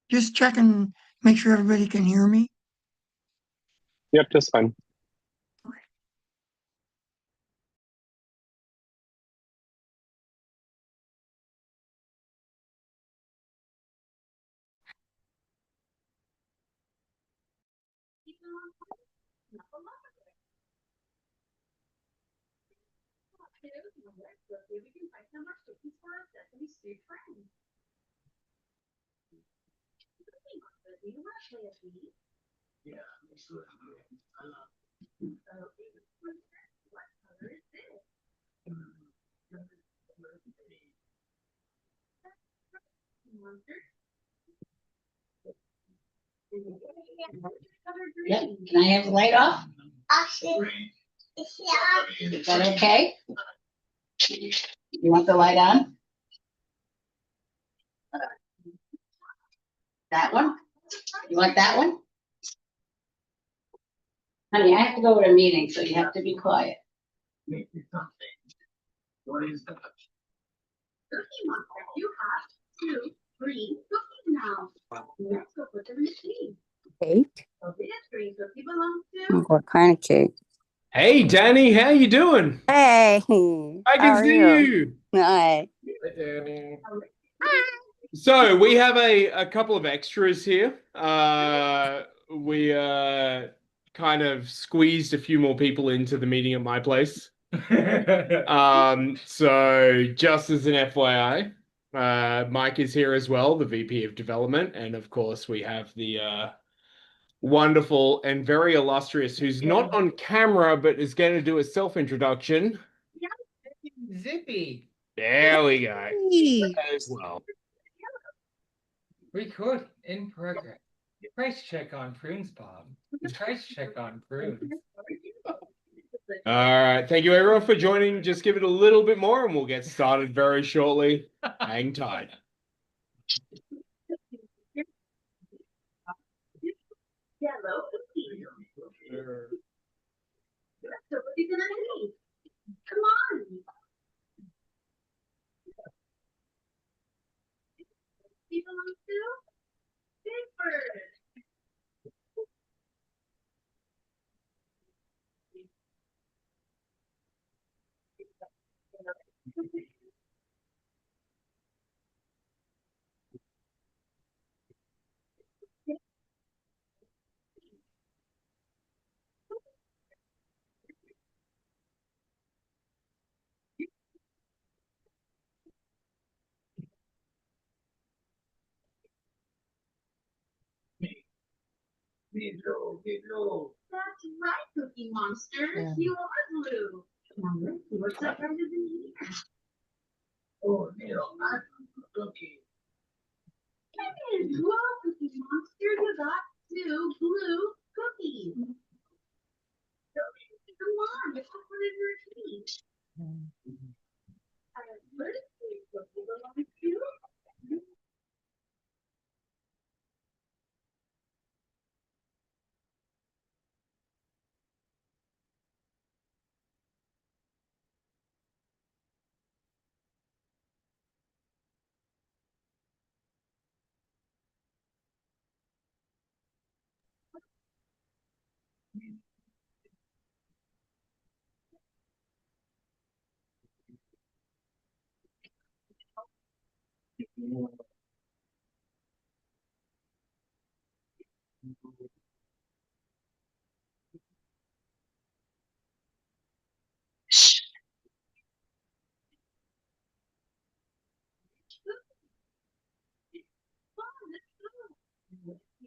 Just checking, make sure everybody can hear me. Yep, just fine. Yep. Can I have the light off? Is that okay? You want the light on? That one? You want that one? Honey, I have to go to a meeting, so you have to be quiet. What is that? You have 2 green cookies now. Let's go put them in the cake. Cake? So this green cookie belongs to. What kind of cake? Hey, Danny, how you doing? Hey, I how can are see you. Hi. Hey, Danny. So we have a couple of extras here. We kind of squeezed a few more people into the meeting at my place. So just as an FYI, Mike is here as well, the VP of Development, and of course we have the wonderful and very illustrious, who's not on camera but is going to do a self-introduction. Zippy. There we go. Hey. As well. Record in progress. Price check on prunes, Bob. Price check on prunes. All right. Thank you everyone for joining. Just give it a little bit more and we'll get started very shortly. Hang tight. Yellow cookie. So what are you gonna need? Come on. He belongs to Big Bird. That's right, Cookie Monster. Yeah. You are blue. Now let's see what's up under the here. Oh, I'm cookie. Hey, well, Cookie Monster, you got 2 blue cookies. Come on, let's put one in your teeth. Where's the cookie belongs to?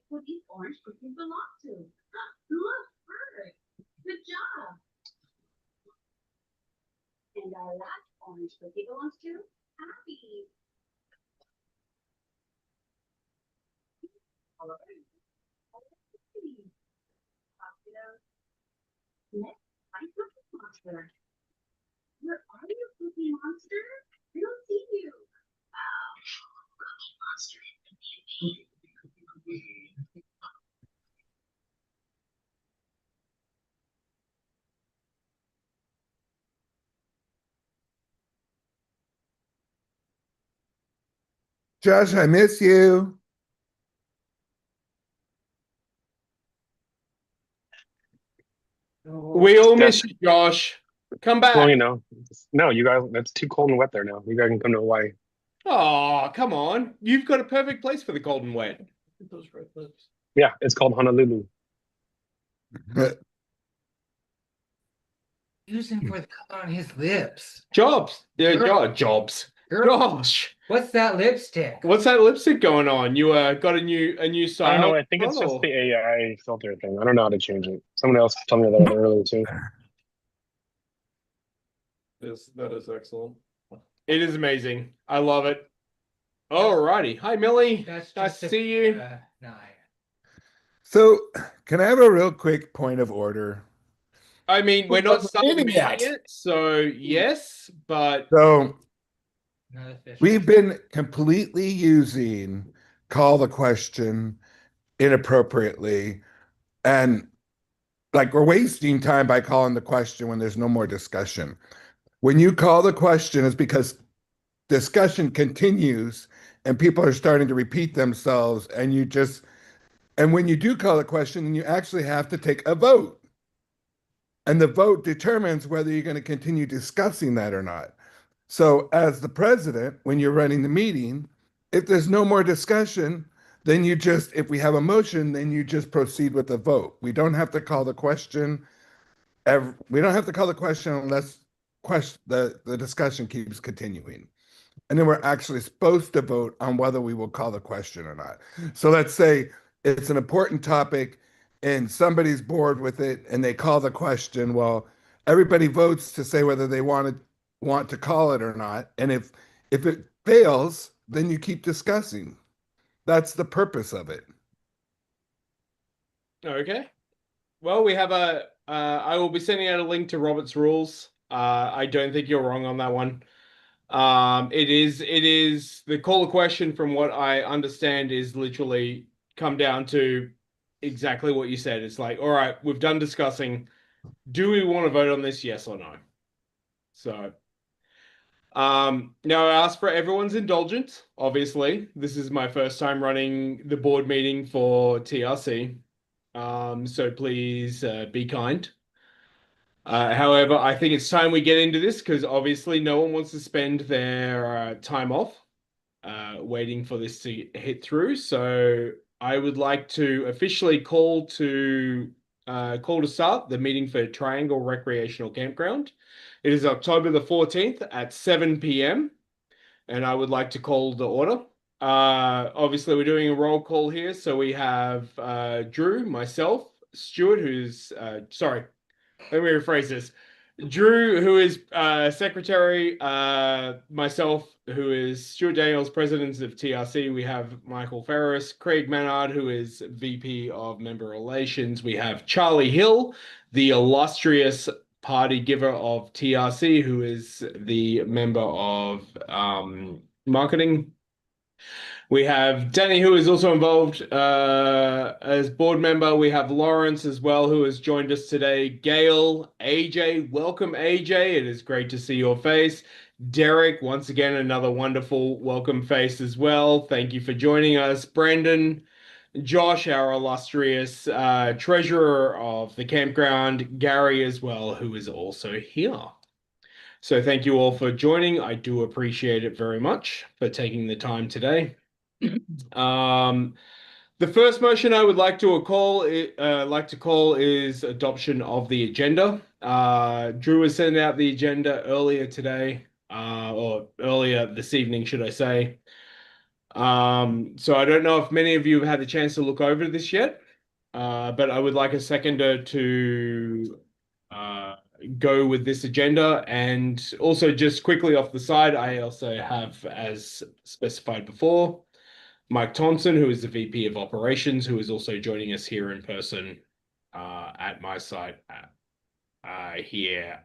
What these orange cookies belong to? Look, perfect. Good job. And our last orange cookie belongs to Happy. Next, I Cookie Monster. Where are you, Cookie Monster? I don't see you. Cookie Monster. Josh, I miss you. We all miss you, Josh. Come Well, back. you know, no, you guys, it's too cold and wet there now. You guys can come to Hawaii. Oh, come on. You've got a perfect place for the cold and wet. Those red lips. Yeah, it's called Honolulu. Using for the color on his lips. Jobs. Yeah, Girl. jobs. Girl, Josh. what's that lipstick? What's that lipstick going on? You got a new style? I don't know. I think it's just or- the AI filter thing. I don't know how to change it. Someone else told me that earlier too. Yes, that is excellent. It is amazing. I love it. Alrighty. Hi, Millie. That's Nice just to see you. Nah. So, can I have a real quick point of order? I mean, we're not Meeting submitting yet. it, so yes, but So, Not official. we've been completely using call the question inappropriately. And like we're wasting time by calling the question when there's no more discussion. When you call the question, it's because discussion continues and people are starting to repeat themselves. And when you do call the question, then you actually have to take a vote. And the vote determines whether you're going to continue discussing that or not. So, as the president, when you're running the meeting, if there's no more discussion, then if we have a motion, then you just proceed with the vote. We don't have to call the question. We don't have to call the question unless the discussion keeps continuing. And then we're actually supposed to vote on whether we will call the question or not. So let's say it's an important topic and somebody's bored with it and they call the question. Well, everybody votes to say whether they want to call it or not. And if it fails, then you keep discussing. That's the purpose of it. okay. Well, we have I will be sending out a link to Robert's rules. I don't think you're wrong on that one. It is the call to question from what I understand is literally come down to exactly what you said. It's like, all right, we've done discussing. Do we want to vote on this? Yes or no? So, now I ask for everyone's indulgence. Obviously, this is my first time running the board meeting for TRC. So please be kind. However, I think it's time we get into this because obviously no one wants to spend their time off waiting for this to hit through. So I would like to officially call to start the meeting for Triangle Recreational Campground. It is October the 14th at 7 p.m. and I would like to call the order. Obviously, we're doing a roll call here. So we have Drew, myself, Stuart, who's sorry, let me rephrase this. Drew, who is secretary, myself, who is Stuart Daniels, president of TRC. We have Michael Ferris, Craig Manard, who is VP of Member Relations. We have Charlie Hill, the illustrious party giver of TRC, who is the member of marketing. We have Danny, who is also involved as board member. We have Lawrence as well, who has joined us today. Gail, AJ, welcome, AJ. It is great to see your face. Derek, once again, another wonderful welcome face as well. Thank you for joining us. Brandon, Josh, our illustrious treasurer of the campground. Gary as well, who is also here. So thank you all for joining. I do appreciate it very much for taking the time today. The first motion I would like to call is adoption of the agenda. Drew was sending out the agenda earlier today, or earlier this evening, should I say. So I don't know if many of you have had the chance to look over this yet, but I would like a seconder to go with this agenda. And also just quickly off the side, I also have, as specified before, Mike Thompson, who is the VP of Operations, who is also joining us here in person at my site here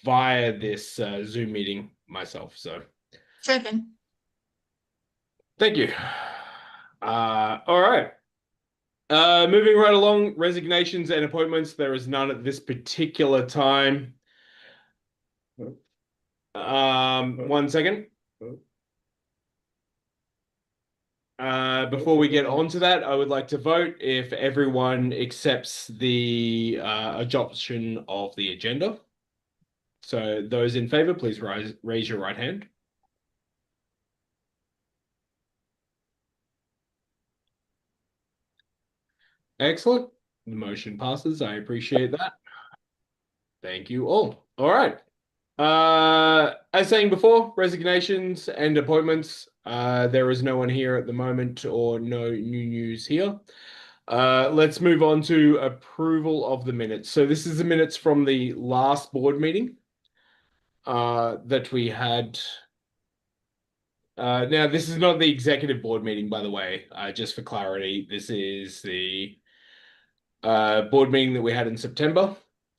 via this Zoom meeting myself. So Second. thank you. All right. Moving right along, resignations and appointments. There is none at this particular time. 1 second. Before we get on to that, I would like to vote if everyone accepts the adoption of the agenda. So those in favor, please raise your right hand. Excellent. The motion passes. I appreciate that. Thank you all. All right. As saying before, resignations and appointments. There is no one here at the moment or no new news here. Let's move on to approval of the minutes. So this is the minutes from the last board meeting that we had. Now, this is not the executive board meeting, by the way, just for clarity. This is the board meeting that we had in September.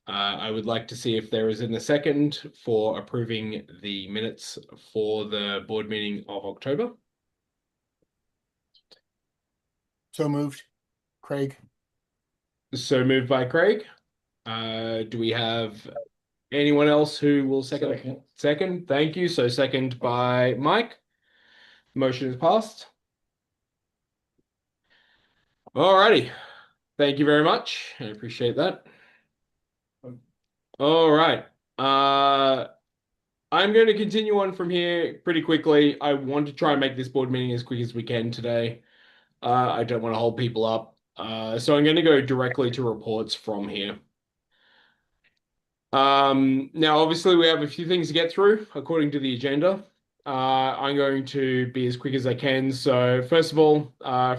I would like to see if there is a second for approving the minutes for the board meeting of October. So moved. Craig. So moved by Craig. Do we have anyone else who will second? Second, thank you. So second by Mike. Motion is passed. Alrighty. Thank you very much. I appreciate that. All right. I'm going to continue on from here pretty quickly. I want to try and make this board meeting as quick as we can today. I don't want to hold people up. So I'm going to go directly to reports from here. Now, obviously, we have a few things to get through according to the agenda. I'm going to be as quick as I can. So first of all,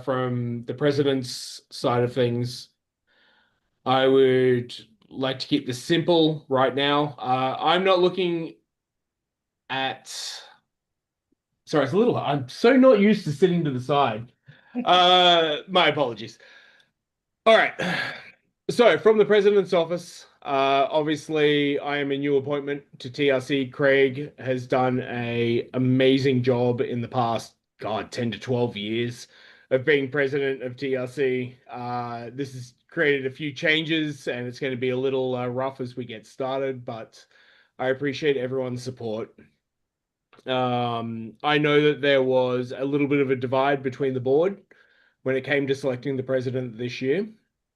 from the president's side of things, I would like to keep this simple right now. I'm not looking at... Sorry, it's a little... I'm so not used to sitting to the side. My apologies. All right. So from the president's office, obviously I am a new appointment to TRC. Craig has done an amazing job in the past, 10 to 12 years of being president of TRC. This has created a few changes and it's going to be a little rough as we get started, but I appreciate everyone's support. I know that there was a little bit of a divide between the board when it came to selecting the president this year.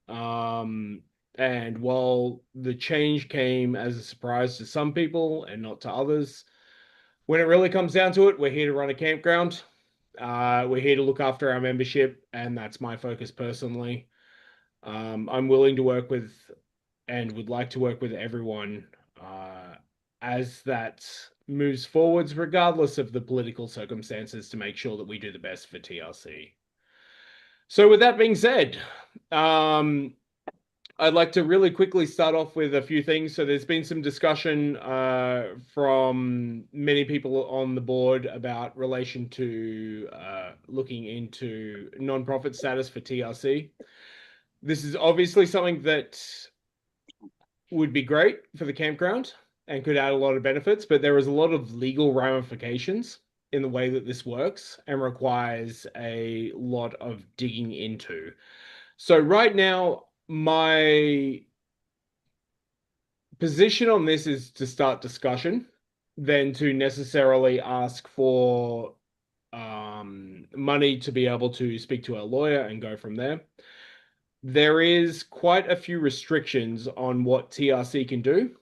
And while the change came as a surprise to some people and not to others, when it really comes down to it, we're here to run a campground. We're here to look after our membership, and that's my focus personally. I'm willing to work with and would like to work with everyone as that moves forwards, regardless of the political circumstances, to make sure that we do the best for TRC. So with that being said, I'd like to really quickly start off with a few things. So there's been some discussion from many people on the board about relation to looking into non-profit status for TRC. This is obviously something that would be great for the campground and could add a lot of benefits, but there is a lot of legal ramifications in the way that this works and requires a lot of digging into. So right now, my position on this is to start discussion, then to necessarily ask for money to be able to speak to our lawyer and go from there. There is quite a few restrictions on what TRC can do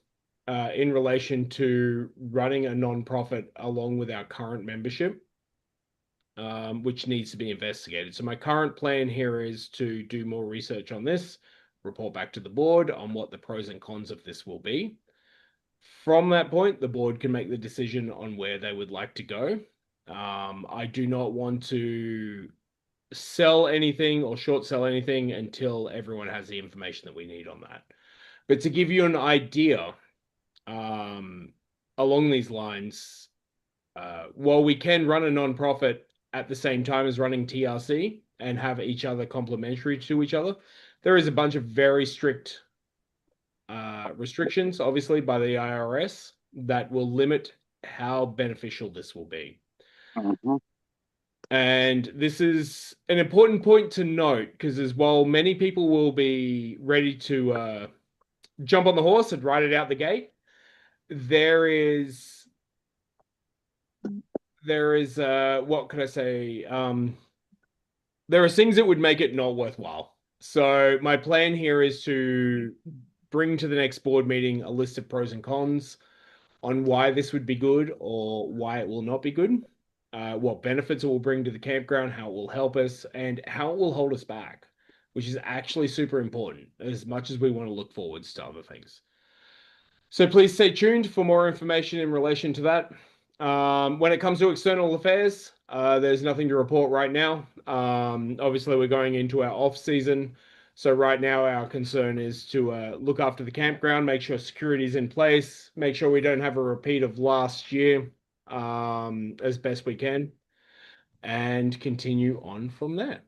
in relation to running a non-profit along with our current membership, which needs to be investigated. So my current plan here is to do more research on this, report back to the board on what the pros and cons of this will be. From that point, the board can make the decision on where they would like to go. I do not want to sell anything or short sell anything until everyone has the information that we need on that. But to give you an idea, along these lines, while we can run a non-profit at the same time as running TRC and have each other complementary to each other, there is a bunch of very strict restrictions, obviously, by the IRS that will limit how beneficial this will be. And this is an important point to note, because as while many people will be ready to jump on the horse and ride it out the gate, there is what could I say? there are things that would make it not worthwhile. So my plan here is to bring to the next board meeting a list of pros and cons on why this would be good or why it will not be good, what benefits it will bring to the campground, how it will help us, and how it will hold us back, which is actually super important as much as we want to look forwards to other things. So please stay tuned for more information in relation to that. When it comes to external affairs, there's nothing to report right now. Obviously, we're going into our off season. So right now, our concern is to look after the campground, make sure security is in place, make sure we don't have a repeat of last year as best we can, and continue on from there.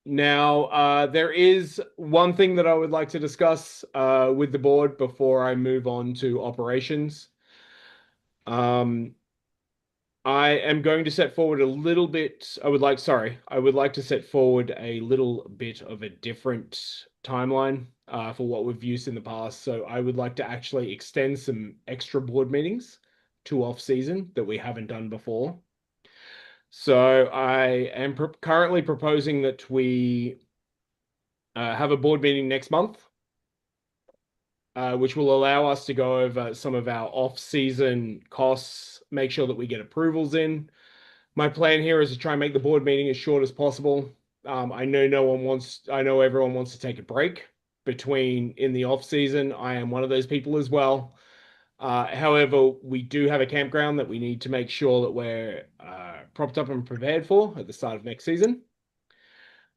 Now, there is one thing that I would like to discuss with the board before I move on to operations. I am going to set forward a little bit. I would like to set forward a little bit of a different timeline for what we've used in the past. So I would like to actually extend some extra board meetings to off season that we haven't done before. So I am currently proposing that we have a board meeting next month, which will allow us to go over some of our off-season costs, make sure that we get approvals in. My plan here is to try and make the board meeting as short as possible. I know everyone wants to take a break in the off season. I am one of those people as well. However, we do have a campground that we need to make sure that we're propped up and prepared for at the start of next season.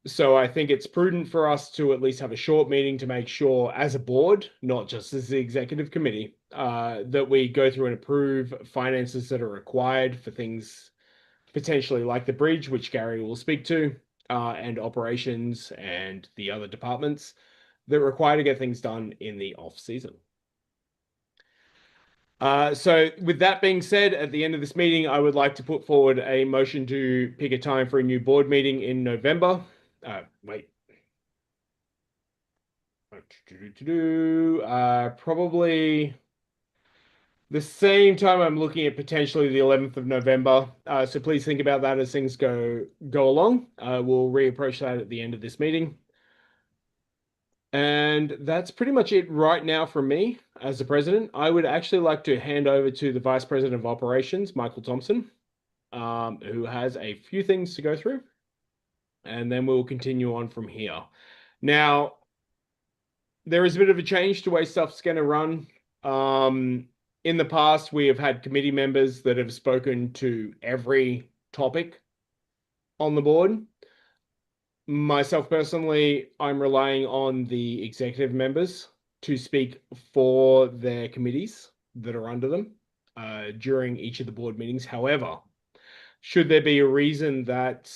So I think it's prudent for us to at least have a short meeting to make sure as a board, not just as the executive committee, that we go through and approve finances that are required for things potentially like the bridge, which Gary will speak to, and operations and the other departments that require to get things done in the off season. So with that being said, at the end of this meeting, I would like to put forward a motion to pick a time for a new board meeting in November. Probably the same time. I'm looking at potentially the 11th of November. So please think about that as things go along. We'll reapproach that at the end of this meeting. And that's pretty much it right now from me as the president. I would actually like to hand over to the Vice President of Operations, Michael Thompson, who has a few things to go through. And then we'll continue on from here. Now, there is a bit of a change to the way stuff's going to run. In the past, we have had committee members that have spoken to every topic on the board. Myself personally, I'm relying on the executive members to speak for their committees that are under them during each of the board meetings. However, should there be a reason that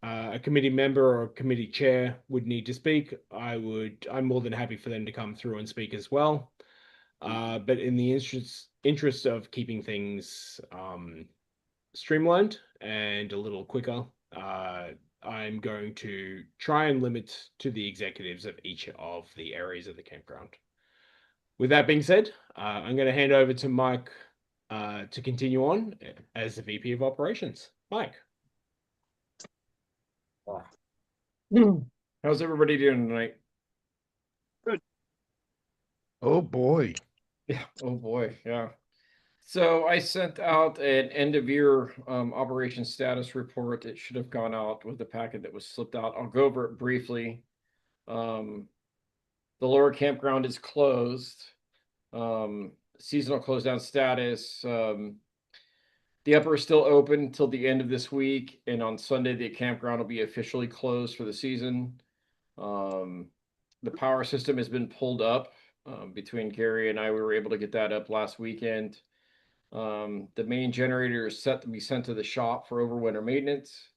a committee member or a committee chair would need to speak, I'm more than happy for them to come through and speak as well. But in the interest of keeping things streamlined and a little quicker, I'm going to try and limit to the executives of each of the areas of the campground. With that being said, I'm going to hand over to Mike to continue on as the VP of Operations. Mike. How's everybody doing tonight? Oh boy. Yeah. Oh boy. Yeah. So I sent out an end of year operation status report. It should have gone out with the packet that was slipped out. I'll go over it briefly. The lower campground is closed. Seasonal close down status. The upper is still open until the end of this week, and on Sunday the campground will be officially closed for the season. The power system has been pulled up. Between Gary and I, we were able to get that up last weekend. The main generator is set to be sent to the shop for overwinter maintenance.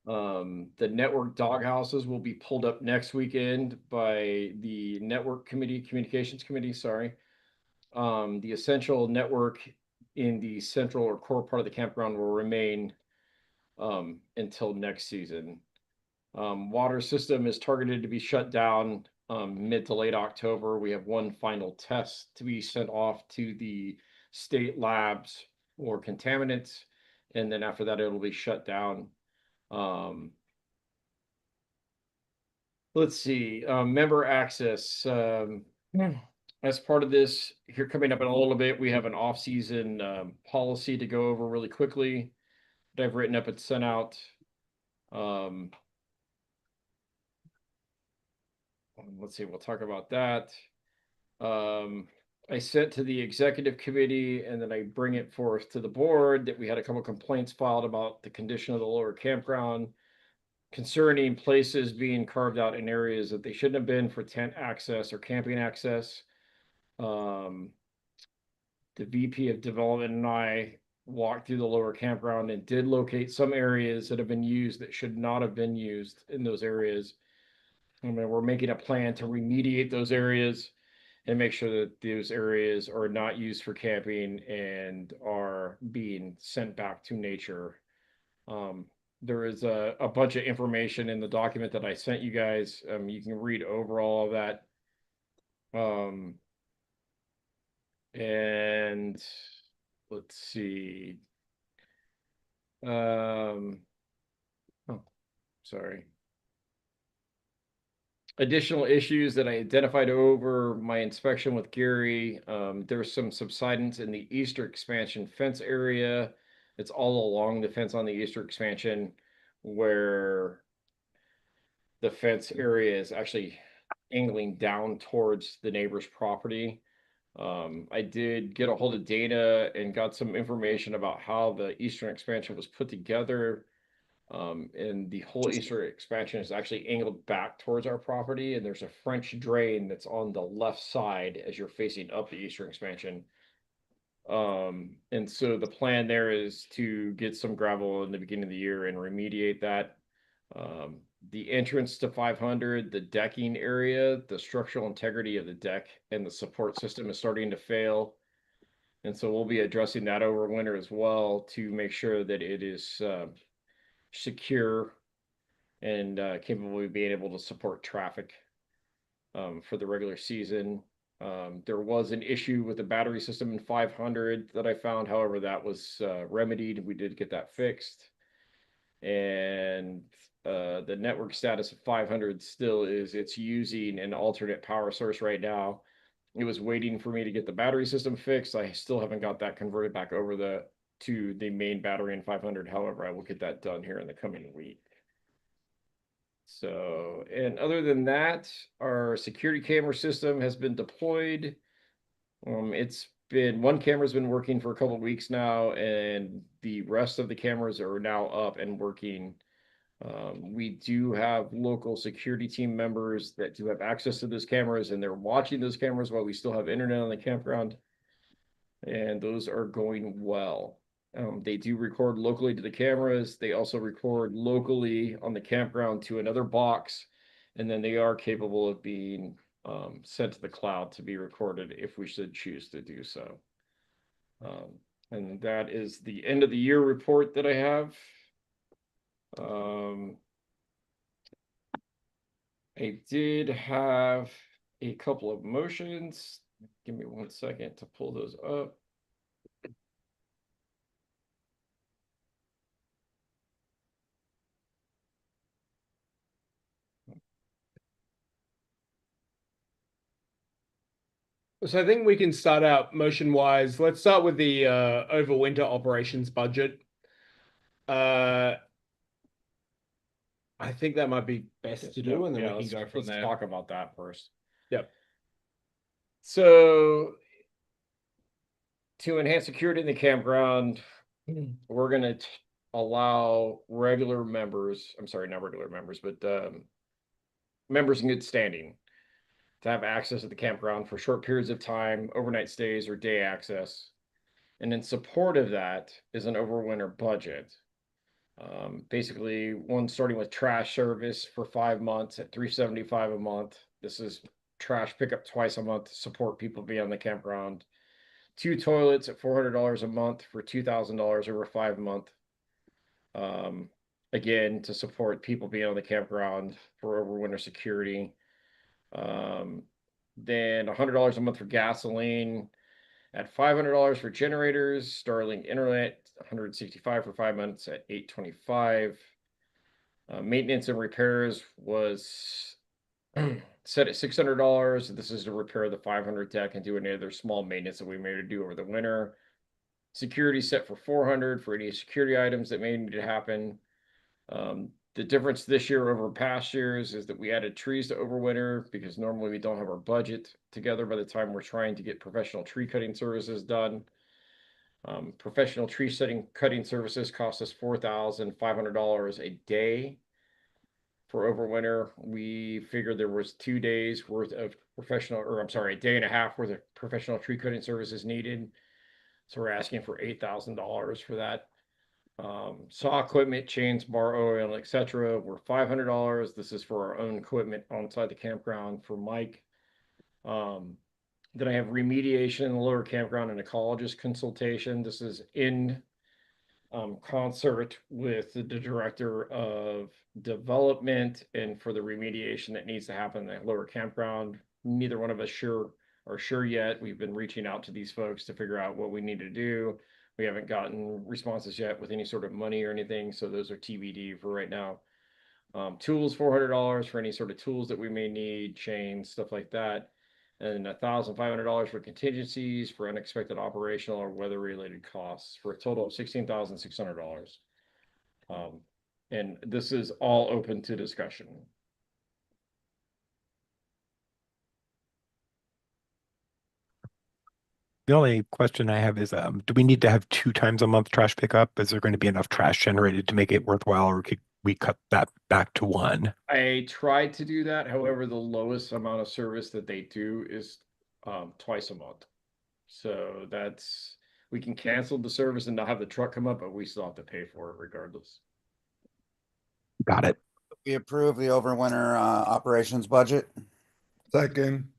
The network doghouses will be pulled up next weekend by the network committee, communications committee, sorry. The essential network in the central or core part of the campground will remain until next season. Water system is targeted to be shut down mid to late October. We have one final test to be sent off to the state labs for contaminants, and then after that it'll be shut down. Let's see, member access. As part of this, here coming up in a little bit, we have an off-season policy to go over really quickly that I've written up and sent out. Let's see, we'll talk about that. I sent to the executive committee and then I bring it forth to the board that we had a couple complaints filed about the condition of the lower campground concerning places being carved out in areas that they shouldn't have been for tent access or camping access. The VP of development and I walked through the lower campground and did locate some areas that have been used that should not have been used in those areas. I mean, we're making a plan to remediate those areas and make sure that those areas are not used for camping and are being sent back to nature. There is a bunch of information in the document that I sent you guys. You can read over all of that. And let's see. Oh, sorry. Additional issues that I identified over my inspection with Gary. There's some subsidence in the Easter expansion fence area. It's all along the fence on the Easter expansion where the fence area is actually angling down towards the neighbor's property. I did get a hold of Dana and got some information about how the Eastern expansion was put together. And the whole Easter expansion is actually angled back towards our property, and there's a French drain that's on the left side as you're facing up the Eastern expansion. And so the plan there is to get some gravel in the beginning of the year and remediate that. The entrance to 500, the decking area, the structural integrity of the deck and the support system is starting to fail. And so we'll be addressing that over winter as well to make sure that it is secure and capable of being able to support traffic for the regular season. There was an issue with the battery system in 500 that I found. However, that was remedied. We did get that fixed. And the network status of 500 still is it's using an alternate power source right now. It was waiting for me to get the battery system fixed. I still haven't got that converted back over to the main battery in 500. However, I will get that done here in the coming week. So, and other than that, our security camera system has been deployed. It's been one camera's been working for a couple of weeks now, and the rest of the cameras are now up and working. We do have local security team members that do have access to those cameras, and they're watching those cameras while we still have internet on the campground. And those are going well. They do record locally to the cameras. They also record locally on the campground to another box. And then they are capable of being sent to the cloud to be recorded if we should choose to do so. And that is the end of the year report that I have. I did have a couple of motions. Give me 1 second to pull those up. So I think we can start out motion wise. Let's start with the overwinter operations budget. I think that might be best to do, and then we can go from there. Let's talk about that first. Yep. So to enhance security in the campground, we're going to allow regular members, I'm sorry, not regular members, but members in good standing to have access to the campground for short periods of time, overnight stays, or day access. And in support of that is an overwinter budget. Basically, one starting with trash service for 5 months at $375 a month. This is trash pickup twice a month to support people being on the campground. 2 toilets at $400 a month for $2,000 over 5 months. Again, to support people being on the campground for overwinter security. Then $100 a month for gasoline, at $500 for generators, Starlink internet, $165 for 5 months at $825. Maintenance and repairs was Set at $600. This is to repair the 500 deck and do any other small maintenance that we may do over the winter. Security set for 400 for any security items that may need to happen. The difference this year over past years is that we added trees to overwinter because normally we don't have our budget together by the time we're trying to get professional tree cutting services done. Professional tree cutting services cost us $4,500 a day. For overwinter, we figured there was 2 days worth of professional, or I'm sorry, a day and a half worth of professional tree cutting services needed. So we're asking for $8,000 for that. Saw equipment, chains, bar oil, etc. were $500. This is for our own equipment on-site the campground for Mike. Then I have remediation in the lower campground and ecologist consultation. This is in concert with the director of development and for the remediation that needs to happen in the lower campground. Neither one of us are sure yet. We've been reaching out to these folks to figure out what we need to do. We haven't gotten responses yet with any sort of money or anything, so those are TBD for right now. Tools, $400 for any sort of tools that we may need, chains, stuff like that. And $1,500 for contingencies for unexpected operational or weather-related costs for a total of $16,600. And this is all open to discussion. The only question I have is, do we need to have 2 times a month trash pickup? Is there going to be enough trash generated to make it worthwhile, or could we cut that back to 1? I tried to do that. However, the lowest amount of service that they do is twice a month. So we can cancel the service and not have the truck come up, but we still have to pay for it regardless. Got it. We approve the overwinter operations budget. Second.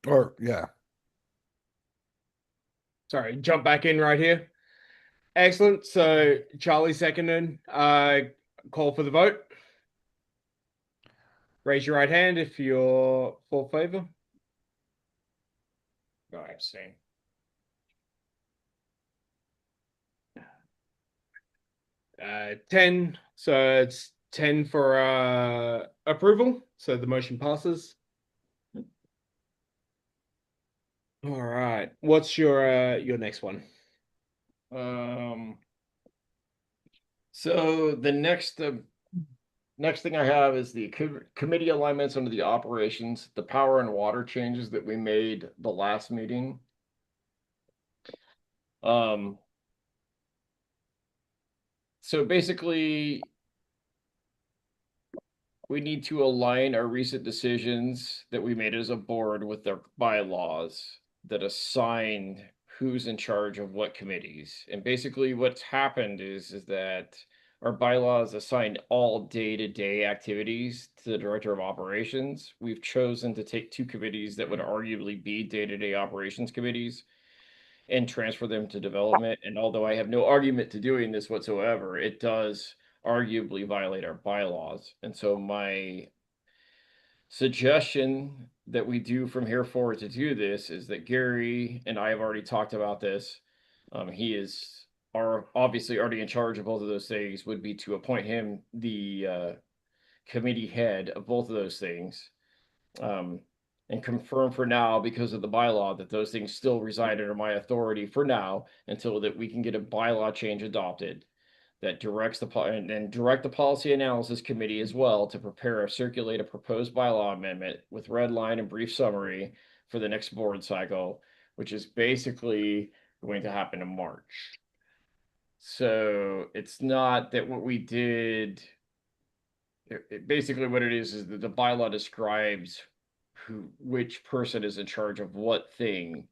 Or, yeah. Sorry, jump back in right here. Excellent. So Charlie seconded. Call for the vote. Raise your right hand if you're for favor. No, I abstain. Uh, 10. So it's 10 for approval. So the motion passes. All right. What's your next one? So the next thing I have is the committee alignments under the operations, the power and water changes that we made the last meeting. So basically, we need to align our recent decisions that we made as a board with their bylaws that assign who's in charge of what committees. And basically what's happened is that our bylaws assign all day-to-day activities to the director of operations. We've chosen to take 2 committees that would arguably be day-to-day operations committees and transfer them to development. And although I have no argument to doing this whatsoever, it does arguably violate our bylaws. And so my suggestion that we do from here forward to do this is that Gary and I have already talked about this. He is obviously already in charge of both of those things, would be to appoint him the committee head of both of those things. And confirm for now, because of the bylaw, that those things still reside under my authority for now until that we can get a bylaw change adopted that directs direct the policy analysis committee as well to prepare or circulate a proposed bylaw amendment with red line and brief summary for the next board cycle, which is basically going to happen in March. So it's not that what we did, basically what it is that the bylaw describes which person is in charge of what thing.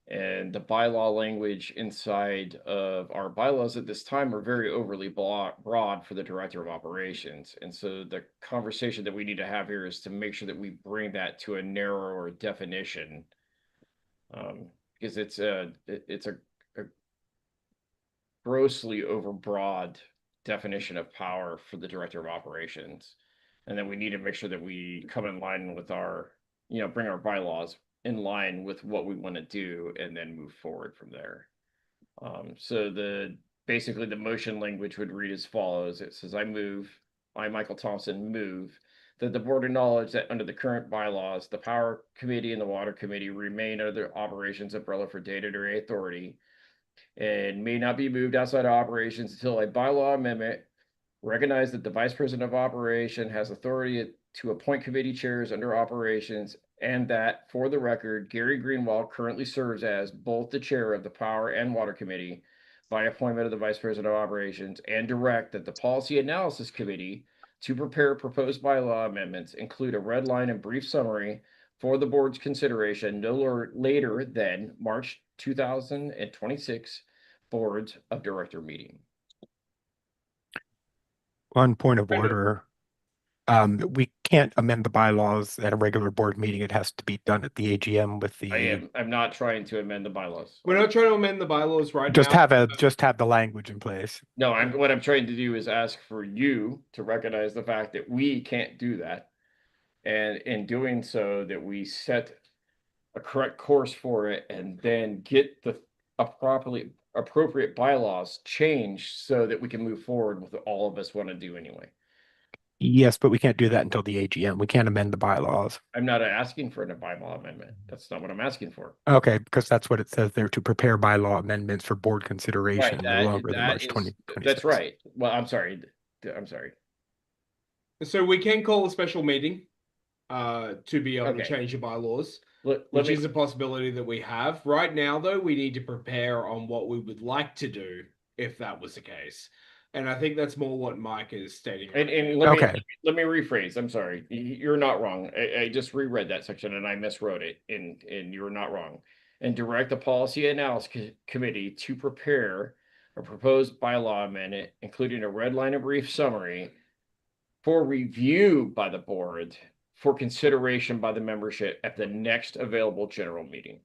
And the bylaw language inside of our bylaws at this time are very overly broad for the director of operations. And so the conversation that we need to have here is to make sure that we bring that to a narrower definition. Because it's a grossly overbroad definition of power for the director of operations. And then we need to make sure that we come in line with bring our bylaws in line with what we want to do and then move forward from there. So basically the motion language would read as follows. It says, I move I, Michael Thompson, move that the board acknowledge that under the current bylaws, the Power Committee and the Water Committee remain under the operations umbrella for day-to-day authority and may not be moved outside of operations until a bylaw amendment recognize that the Vice President of Operation has authority to appoint committee chairs under operations, and that, for the record, Gary Greenwald currently serves as both the chair of the Power and Water Committee by appointment of the Vice President of Operations, and direct that the Policy Analysis Committee to prepare proposed bylaw amendments include a red line and brief summary for the board's consideration no later than March 2026 Boards of Director meeting. One point of order. We can't amend the bylaws at a regular board meeting. It has to be done at the AGM with I'm not trying to amend the bylaws. We're not trying to amend the bylaws right just now. have the language in place. No, what I'm trying to do is ask for you to recognize the fact that we can't do that. And in doing so, that we set a correct course for it and then get the appropriate bylaws changed so that we can move forward with what all of us want to do anyway. Yes, but we can't do that until the AGM. We can't amend the bylaws. I'm not asking for a bylaw amendment. That's not what I'm asking for. Okay, because that's what it says there, to prepare bylaw amendments for board consideration no longer than March 2026. That's right. Well, I'm sorry. So we can call a special meeting to be able to change the bylaws, which is a possibility that we have. Right now, though, we need to prepare on what we would like to do if that was the case. And I think that's more what Mike is stating. And let me rephrase. I'm sorry. You're not wrong. I just reread that section and I miswrote it. And you're not wrong. And direct the Policy Analysis Committee to prepare a proposed bylaw amendment, including a red line and brief summary for review by the board for consideration by the membership at the next available general meeting.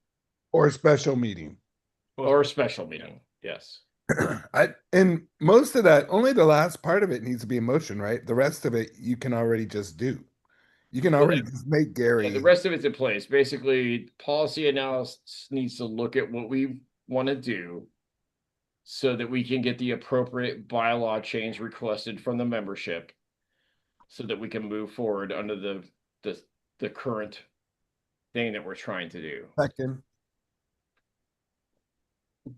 Or a special meeting. Or a special meeting, yes. And most of that, only the last part of it needs to be in motion, right? The rest of it you can already just do. You can already just make Gary. The rest of it's in place. Basically, policy analysis needs to look at what we want to do so that we can get the appropriate bylaw change requested from the membership so that we can move forward under the current thing that we're trying to do.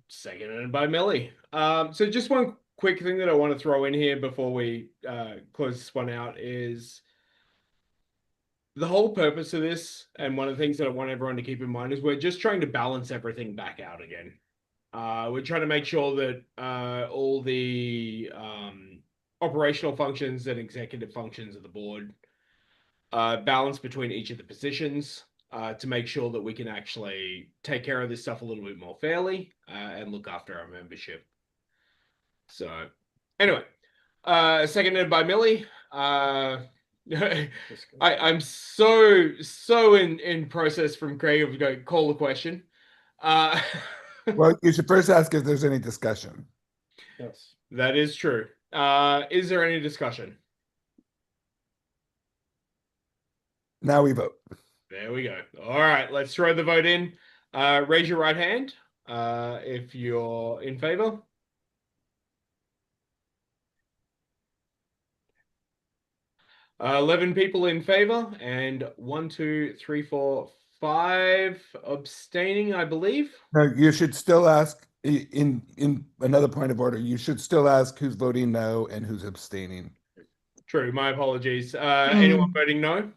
Seconded by Millie. So just one quick thing that I want to throw in here before we close this one out is the whole purpose of this, and one of the things that I want everyone to keep in mind is we're just trying to balance everything back out again. We're trying to make sure that all the operational functions and executive functions of the board balance between each of the positions. To make sure that we can actually take care of this stuff a little bit more fairly and look after our membership. So, anyway, seconded by Millie. I'm so in process from Craig of going call the question. Well, you should first ask if there's any discussion. Yes, that is true. Is there any discussion? Now we vote. There we go. All right, let's throw the vote in. Raise your right hand if you're in favor. Uh, 11 people in favor and 1, 2, 3, 4, 5 abstaining, I believe. No, you should still ask in another point of order. You should still ask who's voting no and who's abstaining. True. My apologies. Anyone voting no?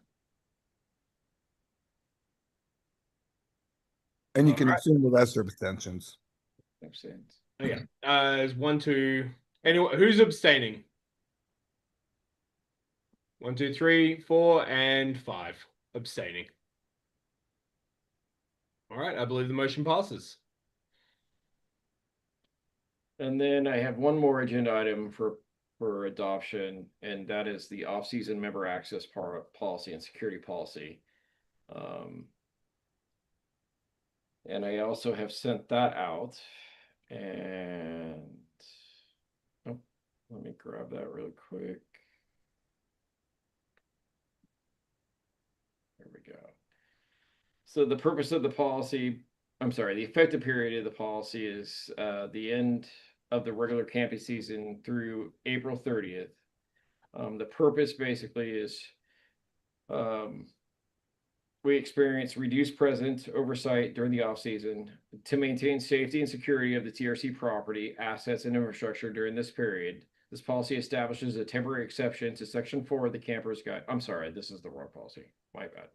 And you can assume the rest are abstentions. abstains. Okay. There's 1, 2. Anyone who's abstaining? 1, 2, 3, 4, and 5 abstaining. All right. I believe the motion passes. And then I have one more agenda item for adoption, and that is the off-season member access policy and security policy. And I also have sent that out, and let me grab that real quick. There we go. So the purpose of the policy, the effective period of the policy is the end of the regular camping season through April 30th. The purpose basically is we experience reduced presence oversight during the off season to maintain safety and security of the TRC property, assets, and infrastructure during this period. This policy establishes a temporary exception to Section 4 of the Campers Guide. I'm sorry, this is the wrong policy. My bad.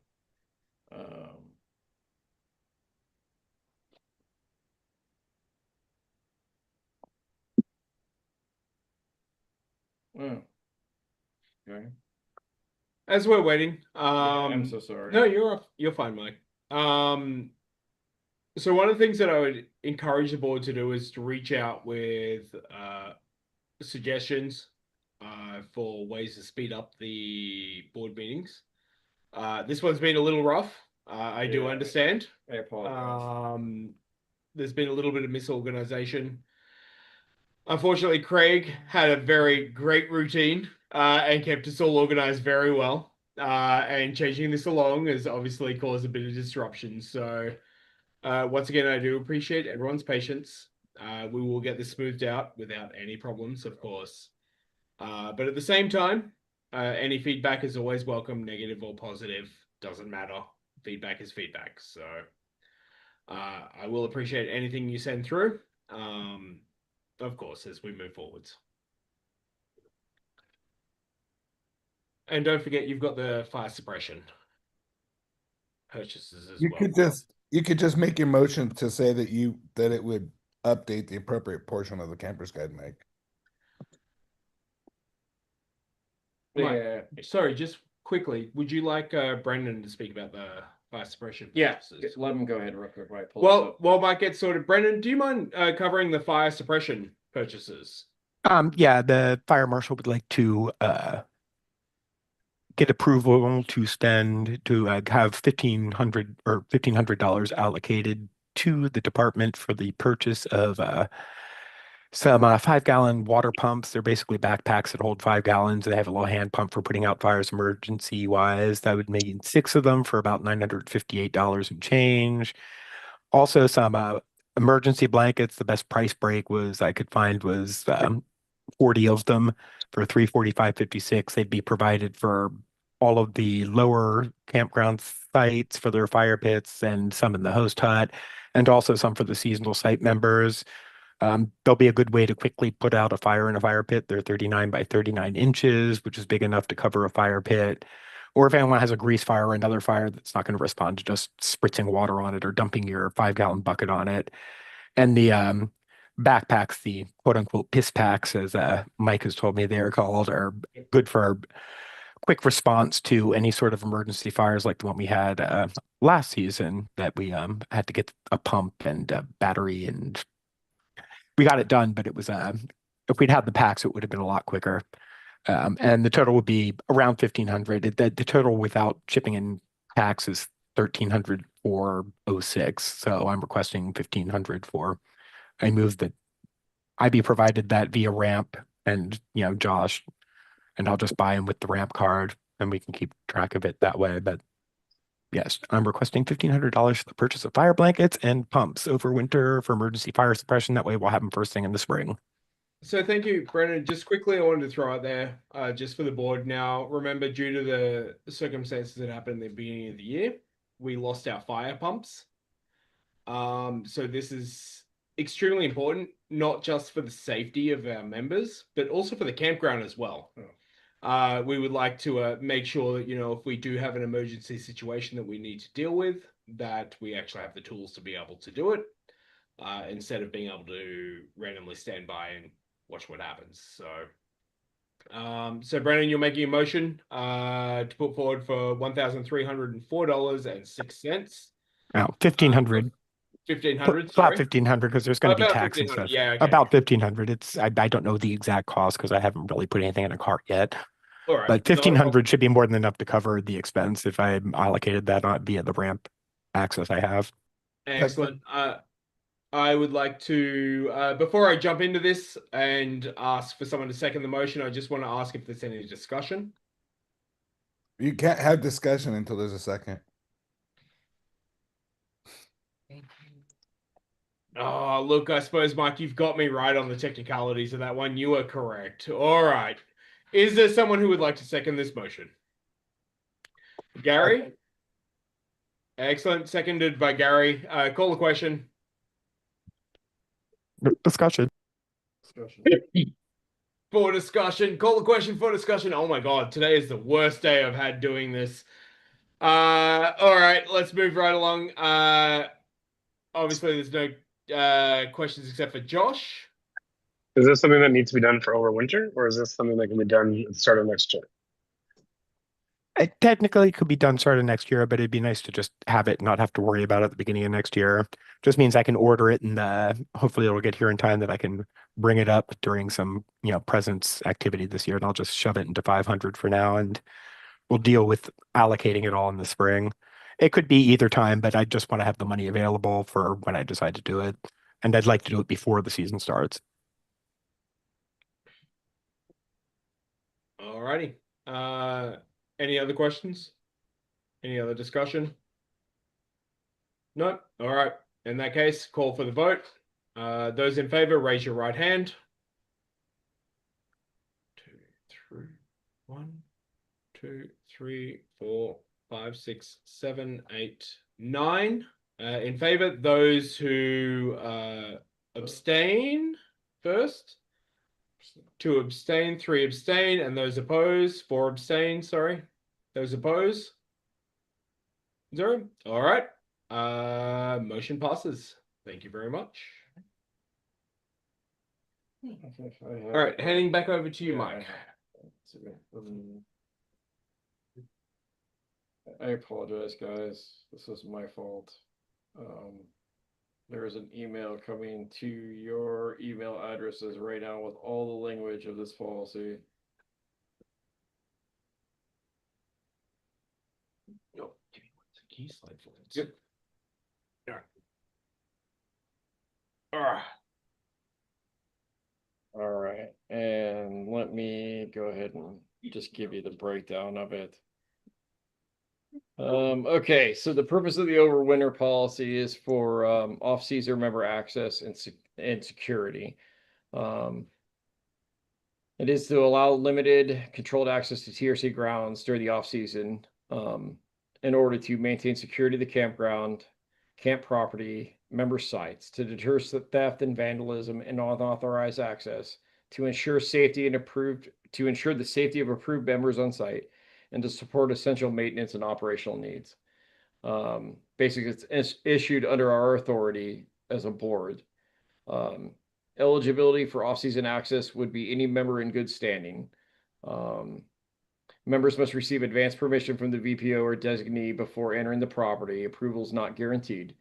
Oh. Okay. As we're waiting, I'm so sorry. No, you're fine, Mike. So one of the things that I would encourage the board to do is to reach out with suggestions for ways to speed up the board meetings. This one's been a little rough. I do understand. I apologize. There's been a little bit of misorganization. Unfortunately, Craig had a very great routine and kept us all organized very well. And changing this along has obviously caused a bit of disruption. So once again, I do appreciate everyone's patience. We will get this smoothed out without any problems, of course. But at the same time, any feedback is always welcome, negative or positive, doesn't matter. Feedback is feedback. So I will appreciate anything you send through, of course, as we move forwards. And don't forget, you've got the fire suppression purchases as well. You could just make your motion to say that it would update the appropriate portion of the Campers Guide, Mike. Yeah. Sorry, just quickly, would you like Brendan to speak about the fire suppression? Yeah, purchases? let him go ahead real quick. Right, pull this up. While Mike gets sorted, Brendan, do you mind covering the fire suppression purchases? Yeah, the fire marshal would like to get approval to spend to have $1,500 allocated to the department for the purchase of some 5-gallon water pumps. They're basically backpacks that hold 5 gallons. They have a little hand pump for putting out fires emergency wise. That would mean 6 of them for about $958 and change. Also, some emergency blankets. The best price break I could find was 40 of them for $345.56. They'd be provided for all of the lower campground sites for their fire pits and some in the host hut, and also some for the seasonal site members. They'll be a good way to quickly put out a fire in a fire pit. They're 39 by 39 inches, which is big enough to cover a fire pit. Or if anyone has a grease fire or another fire that's not going to respond to just spritzing water on it or dumping your 5-gallon bucket on it. And the backpacks, the quote unquote piss packs, as Mike has told me they're called, are good for quick response to any sort of emergency fires like the one we had last season that we had to get a pump and a battery, and we got it done, but it was if we'd had the packs, it would have been a lot quicker. And the total would be around $1,500. The total without shipping and tax is $1,304.06. So I'm requesting $1,500 for a move that I be provided that via ramp, and Josh, and I'll just buy him with the ramp card and we can keep track of it that way. But yes, I'm requesting $1,500 for the purchase of fire blankets and pumps over winter for emergency fire suppression. That way we'll have them first thing in the spring. So thank you, Brendan. Just quickly, I wanted to throw out there, just for the board. Now, remember, due to the circumstances that happened at the beginning of the year, we lost our fire pumps. So this is extremely important, not just for the safety of our members, but also for the campground as well. We would like to make sure that, if we do have an emergency situation that we need to deal with, that we actually have the tools to be able to do it, instead of being able to randomly stand by and watch what happens. So, Brendan, you're making a motion to put forward for $1,304.06. Now, $1,500. 1,500. About 1,500 because there's going to be About tax and 1,500, stuff. yeah, okay. About 1,500. It's I don't know the exact cost because I haven't really put anything in a cart yet. All right. But 1,500 should be more than enough to cover the expense if I allocated that via the ramp access I have. Excellent. I would like to, before I jump into this and ask for someone to second the motion, I just want to ask if there's any discussion. You can't have discussion until there's a second. Oh, look, I suppose, Mike, you've got me right on the technicalities of that one. You are correct. All right. Is there someone who would like to second this motion? Gary? Excellent. Seconded by Gary. Call the question. Discussion. For discussion. Call the question for discussion. Oh my God. Today is the worst day I've had doing this. All right. Let's move right along. Obviously, there's no questions except for Josh. Is this something that needs to be done for overwinter, or is this something that can be done at the start of next year? It technically could be done starting next year, but it'd be nice to just have it, not have to worry about it at the beginning of next year. Just means I can order it, and hopefully it'll get here in time that I can bring it up during some, presence activity this year, and I'll just shove it into 500 for now, and we'll deal with allocating it all in the spring. It could be either time, but I just want to have the money available for when I decide to do it, and I'd like to do it before the season starts. Alrighty. Any other questions? Any other discussion? No? All right. In that case, call for the vote. Those in favor, raise your right hand. 2, 3, 1, 2, 3, 4, 5, 6, 7, 8, 9. In favor, those who abstain first. 2 abstain, 3 abstain, and those opposed, 4 abstain, sorry. Those opposed? 0. All right. Motion passes. Thank you very much. All right, handing back over to you, Mike. I apologize, guys. This was my fault. There is an email coming to your email addresses right now with all the language of this policy. No, give me 1 second. Can you slide forward? Yep. All right, and let me go ahead and just give you the breakdown of it. Okay, so the purpose of the overwinter policy is for off-season member access and security. It is to allow limited controlled access to TRC grounds during the off-season in order to maintain security of the campground, camp property, member sites, to deter theft and vandalism and unauthorized access, to ensure the safety of approved members on site, and to support essential maintenance and operational needs. Basically, it's issued under our authority as a board. Eligibility for off-season access would be any member in good standing. Members must receive advance permission from the VPO or designee before entering the property. Approval is not guaranteed.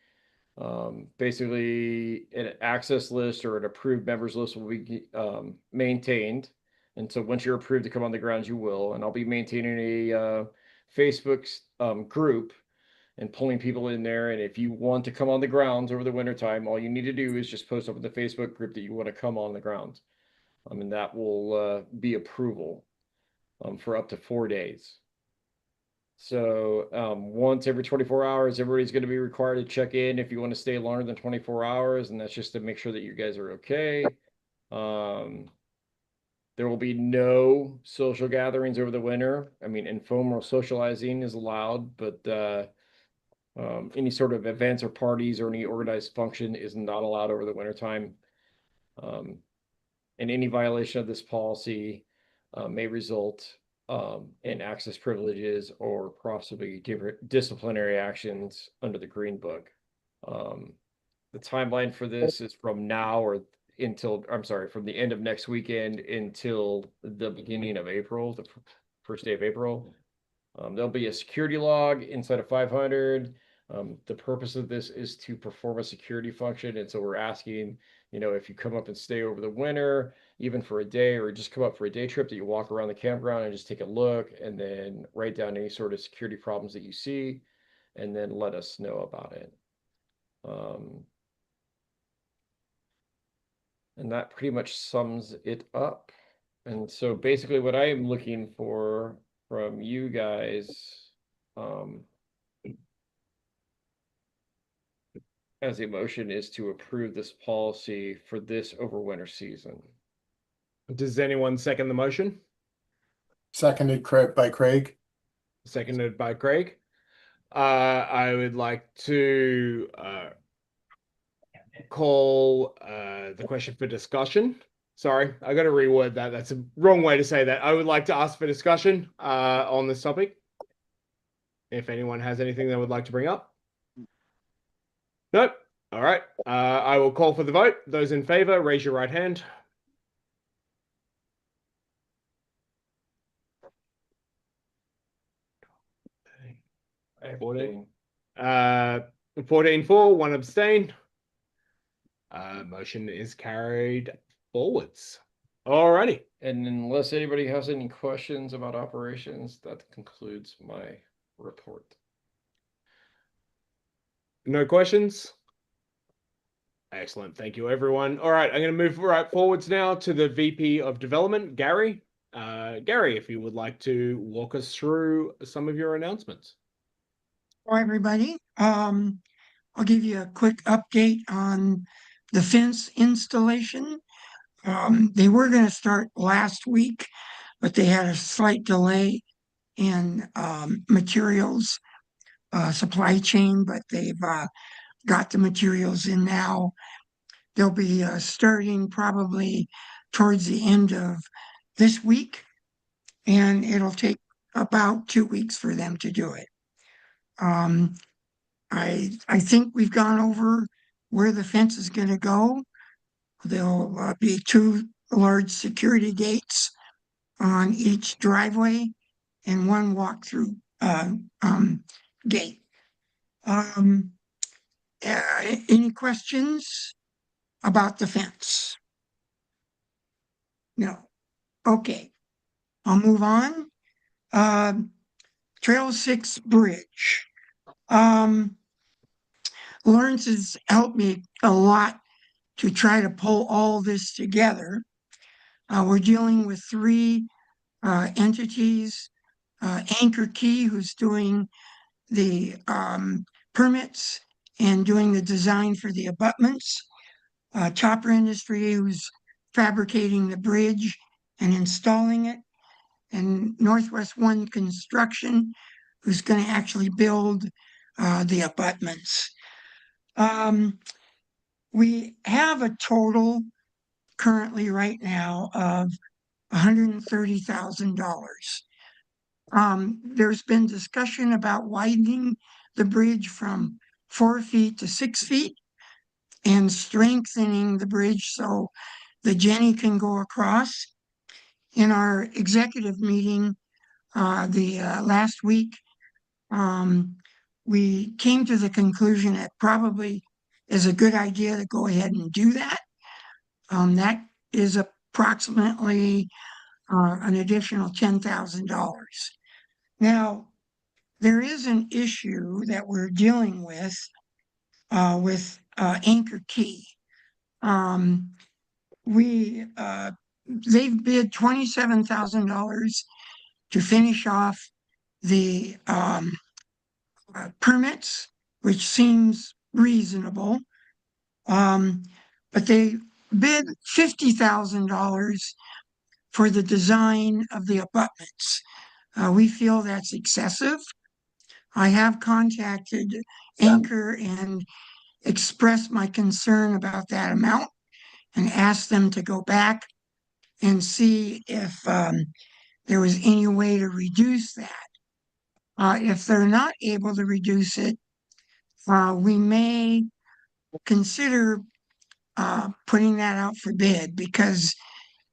Basically, an access list or an approved members list will be maintained. And so once you're approved to come on the grounds, you will. And I'll be maintaining a Facebook group and pulling people in there. And if you want to come on the grounds over the wintertime, all you need to do is just post up in the Facebook group that you want to come on the grounds. And that will be approval for up to 4 days. So once every 24 hours, everybody's going to be required to check in if you want to stay longer than 24 hours. And that's just to make sure that you guys are okay. There will be no social gatherings over the winter. I mean, informal socializing is allowed, but any sort of events or parties or any organized function is not allowed over the wintertime. And any violation of this policy may result in access privileges or possibly different disciplinary actions under the Green Book. The timeline for this is from now or until, I'm sorry, from the end of next weekend until the beginning of April, the first day of April. There'll be a security log inside of 500. The purpose of this is to perform a security function. And so we're asking, if you come up and stay over the winter, even for a day, or just come up for a day trip, that you walk around the campground and just take a look and then write down any sort of security problems that you see and then let us know about it. And that pretty much sums it up. And so basically what I am looking for from you guys as a motion is to approve this policy for this overwinter season. Does anyone second the motion? Seconded by Craig. Seconded by Craig. I would like to call the question for discussion. Sorry, I got to reword that. That's a wrong way to say that. I would like to ask for discussion on this topic. If anyone has anything they would like to bring up. Nope. All right. I will call for the vote. Those in favor, raise your right hand. Abstain. 14 for, 1 abstain. Motion is carried forwards. Alrighty. And unless anybody has any questions about operations, that concludes my report. No questions? Excellent. Thank you, everyone. All right, I'm going to move right forwards now to the VP of Development, Gary. Gary, if you would like to walk us through some of your announcements. Hi, everybody. I'll give you a quick update on the fence installation. They were going to start last week, but they had a slight delay in materials supply chain, but they've got the materials in now. They'll be starting probably towards the end of this week, and it'll take about 2 weeks for them to do it. I think we've gone over where the fence is going to go. There'll be 2 large security gates on each driveway and 1 walk-through gate. Any questions about the fence? No. Okay. I'll move on. Trail 6 Bridge. Lawrence has helped me a lot to try to pull all this together. We're dealing with 3 entities. Anchor Key, who's doing the permits and doing the design for the abutments. Chopper Industry, who's fabricating the bridge and installing it. And Northwest One Construction, who's going to actually build the abutments. We have a total currently right now of $130,000. There's been discussion about widening the bridge from 4 feet to 6 feet and strengthening the bridge so the Jenny can go across. In our executive meeting last week, we came to the conclusion that probably is a good idea to go ahead and do that. That is approximately an additional $10,000. Now, there is an issue that we're dealing with Anchor Key. They've bid $27,000 to finish off the permits, which seems reasonable. But they bid $50,000 for the design of the abutments. We feel that's excessive. I have contacted Anchor and expressed my concern about that amount and asked them to go back and see if there was any way to reduce that. If they're not able to reduce it, we may consider putting that out for bid, because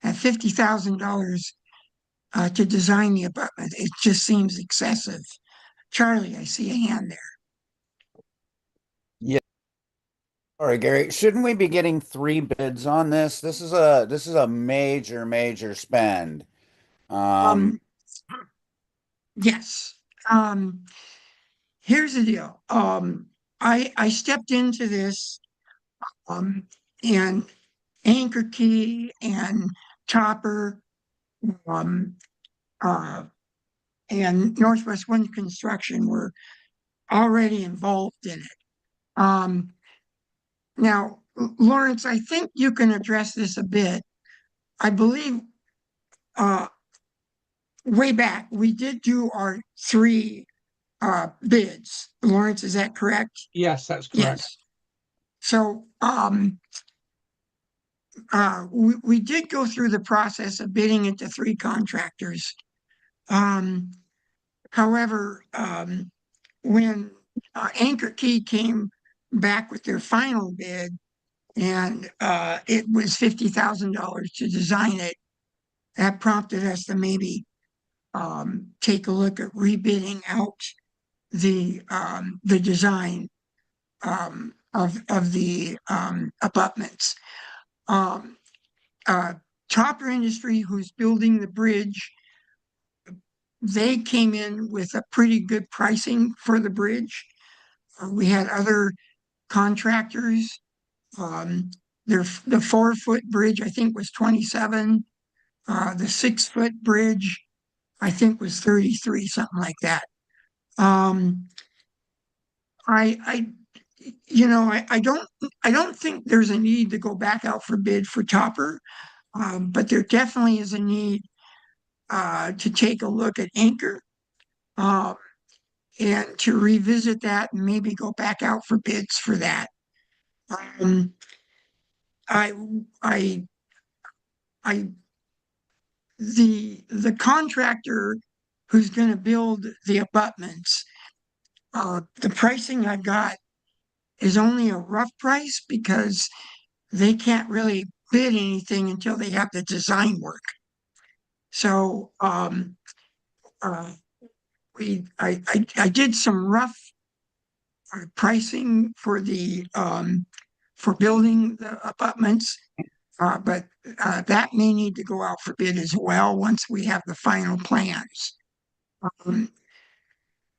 at $50,000 to design the abutment, it just seems excessive. Charlie, I see a hand there. All right, Gary, shouldn't we be getting 3 bids on this? This is a major spend. Yes. Here's the deal. I stepped into this, and Anchor Key and Chopper, and Northwest Wind Construction were already involved in it. Now, Lawrence, I think you can address this a bit. I believe way back, we did do our three bids. Lawrence, is that correct? Yes, that's correct. Yes. So we did go through the process of bidding it to three contractors. However, when Anchor Key came back with their final bid, and it was $50,000 to design it, that prompted us to maybe take a look at rebidding out the design of the abutments. Chopper Industry, who's building the bridge, they came in with a pretty good pricing for the bridge. We had other contractors. The 4-foot bridge, I think, was 27. The 6-foot bridge, I think, was 33, something like that. I don't think there's a need to go back out for bid for Chopper, but there definitely is a need to take a look at Anchor, and to revisit that and maybe go back out for bids for that. Um, I, I, I, the contractor who's going to build the abutments, the pricing I got is only a rough price because they can't really bid anything until they have the design work. So uh, I did some rough pricing for the for building the abutments, but that may need to go out for bid as well once we have the final plans.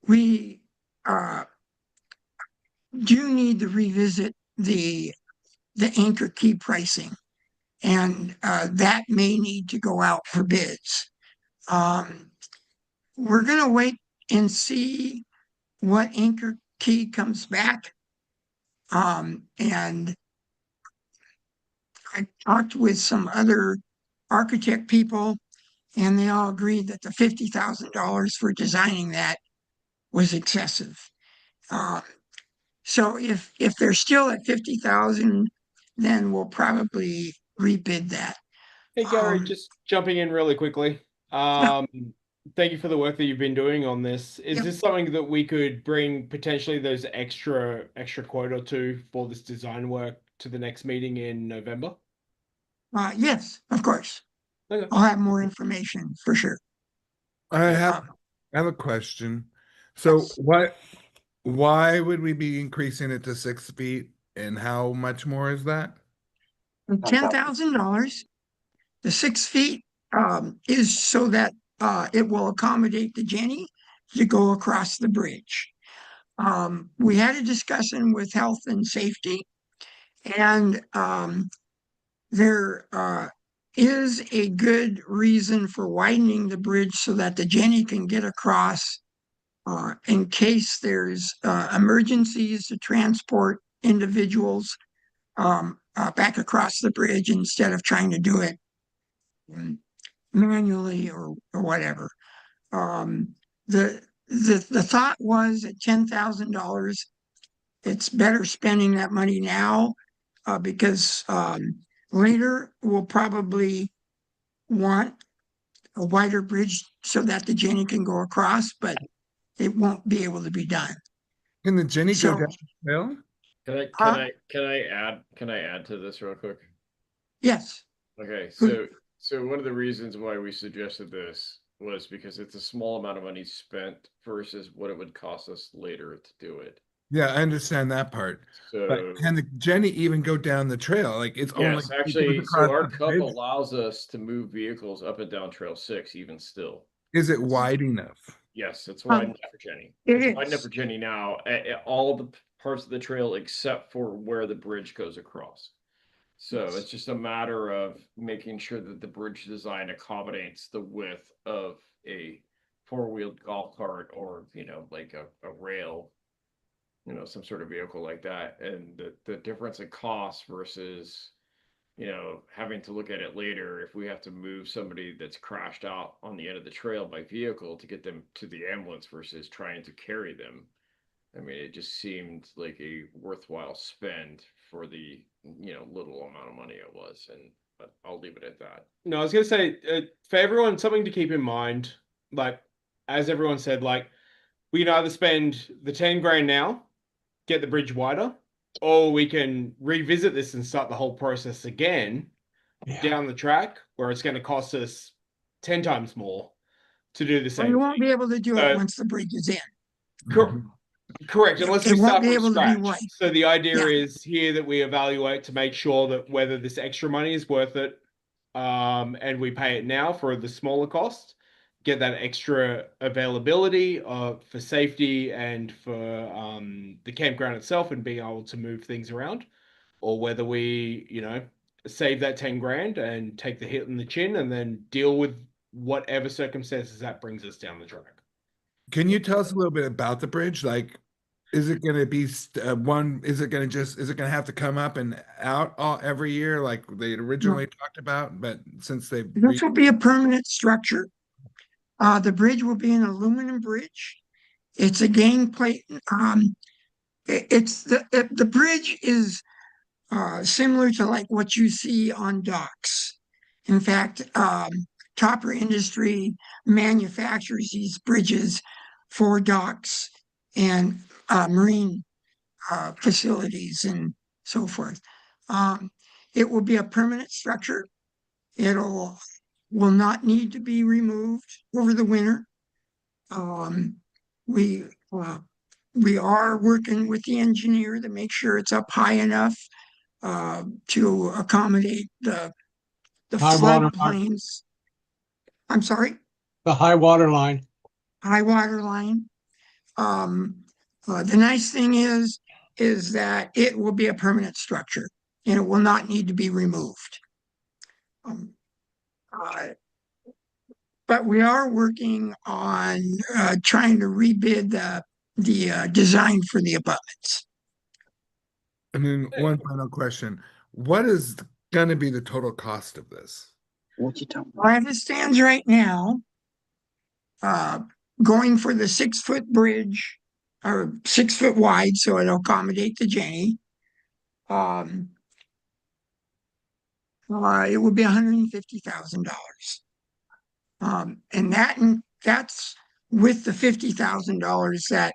We do need to revisit the Anchor Key pricing, and that may need to go out for bids. We're going to wait and see what Anchor Key comes back. And I talked with some other architect people, and they all agreed that the $50,000 for designing that was excessive. So if they're still at 50,000, then we'll probably rebid that. Hey Gary, Um, just jumping in really quickly. Thank you for the work that you've been doing on this. Is Yep. this something that we could bring potentially those extra quote or two for this design work to the next meeting in November? Yes, of course. Okay. I'll have more information for sure. I have a question. So why would we be increasing it to 6 feet, and how much more is that? $10,000. The 6 feet is so that it will accommodate the Jenny to go across the bridge. We had a discussion with health and safety, and there is a good reason for widening the bridge so that the Jenny can get across in case there's emergencies to transport individuals back across the bridge instead of trying to do it manually or whatever. The thought was at $10,000, it's better spending that money now because later we'll probably want a wider bridge so that the Jenny can go across, but it won't be able to be done. Can the Jenny go So, down the hill? Can I add to this real quick? yes, Okay, Good. so one of the reasons why we suggested this was because it's a small amount of money spent versus what it would cost us later to do it. Yeah, I understand that part. So But can the Jenny even go down the trail? Like it's only yes, actually, so across our the cup bridge. allows us to move vehicles up and down Trail 6 even still. Is it wide enough? Yes, it's wide enough for Jenny. it It's wide enough is. for Jenny now, at all the parts of the trail except for where the bridge goes across. So it's just a matter of making sure that the bridge design accommodates the width of a four-wheeled golf cart or, like a rail, some sort of vehicle like that. And the difference in cost versus having to look at it later if we have to move somebody that's crashed out on the end of the trail by vehicle to get them to the ambulance versus trying to carry them. I mean, it just seemed like a worthwhile spend for the, little amount of money it was. But I'll leave it at that. No, I was gonna say for everyone, something to keep in mind. Like, as everyone said, like we can either spend the 10 grand now, get the bridge wider, or we can revisit this and start the whole process again down the track, where it's going to cost us 10 times more to do the We same won't thing. be able to do it once the bridge is in. Correct, unless It we won't start be from able to be scratch. right. So the idea Yeah. is here that we evaluate to make sure that whether this extra money is worth it, and we pay it now for the smaller cost, get that extra availability for safety and for the campground itself and being able to move things around, or whether we, save that 10 grand and take the hit in the chin and then deal with whatever circumstances that brings us down the track. Can you tell us a little bit about the bridge? Like, is it going to be one? Is it going to have to come up and out every year like they originally talked about? But since they've This will be a permanent structure. The bridge will be an aluminum bridge. It's a gang plate. It's the bridge is similar to like what you see on docks. In fact, Topper Industry manufactures these bridges for docks and marine facilities and so forth. It will be a permanent structure. Will not need to be removed over the winter. We are working with the engineer to make sure it's up high enough to accommodate the High water mark. floodplains. I'm sorry, The high water line. high water line. The nice thing is that it will be a permanent structure and it will not need to be removed. But we are working on trying to rebid the design for the abutments. And then one final question: what is going to be the total cost of this? As it stands right now, going for the 6-foot bridge or 6 foot wide, so it'll accommodate the Jenny. It would be $150,000. And that's with the $50,000 that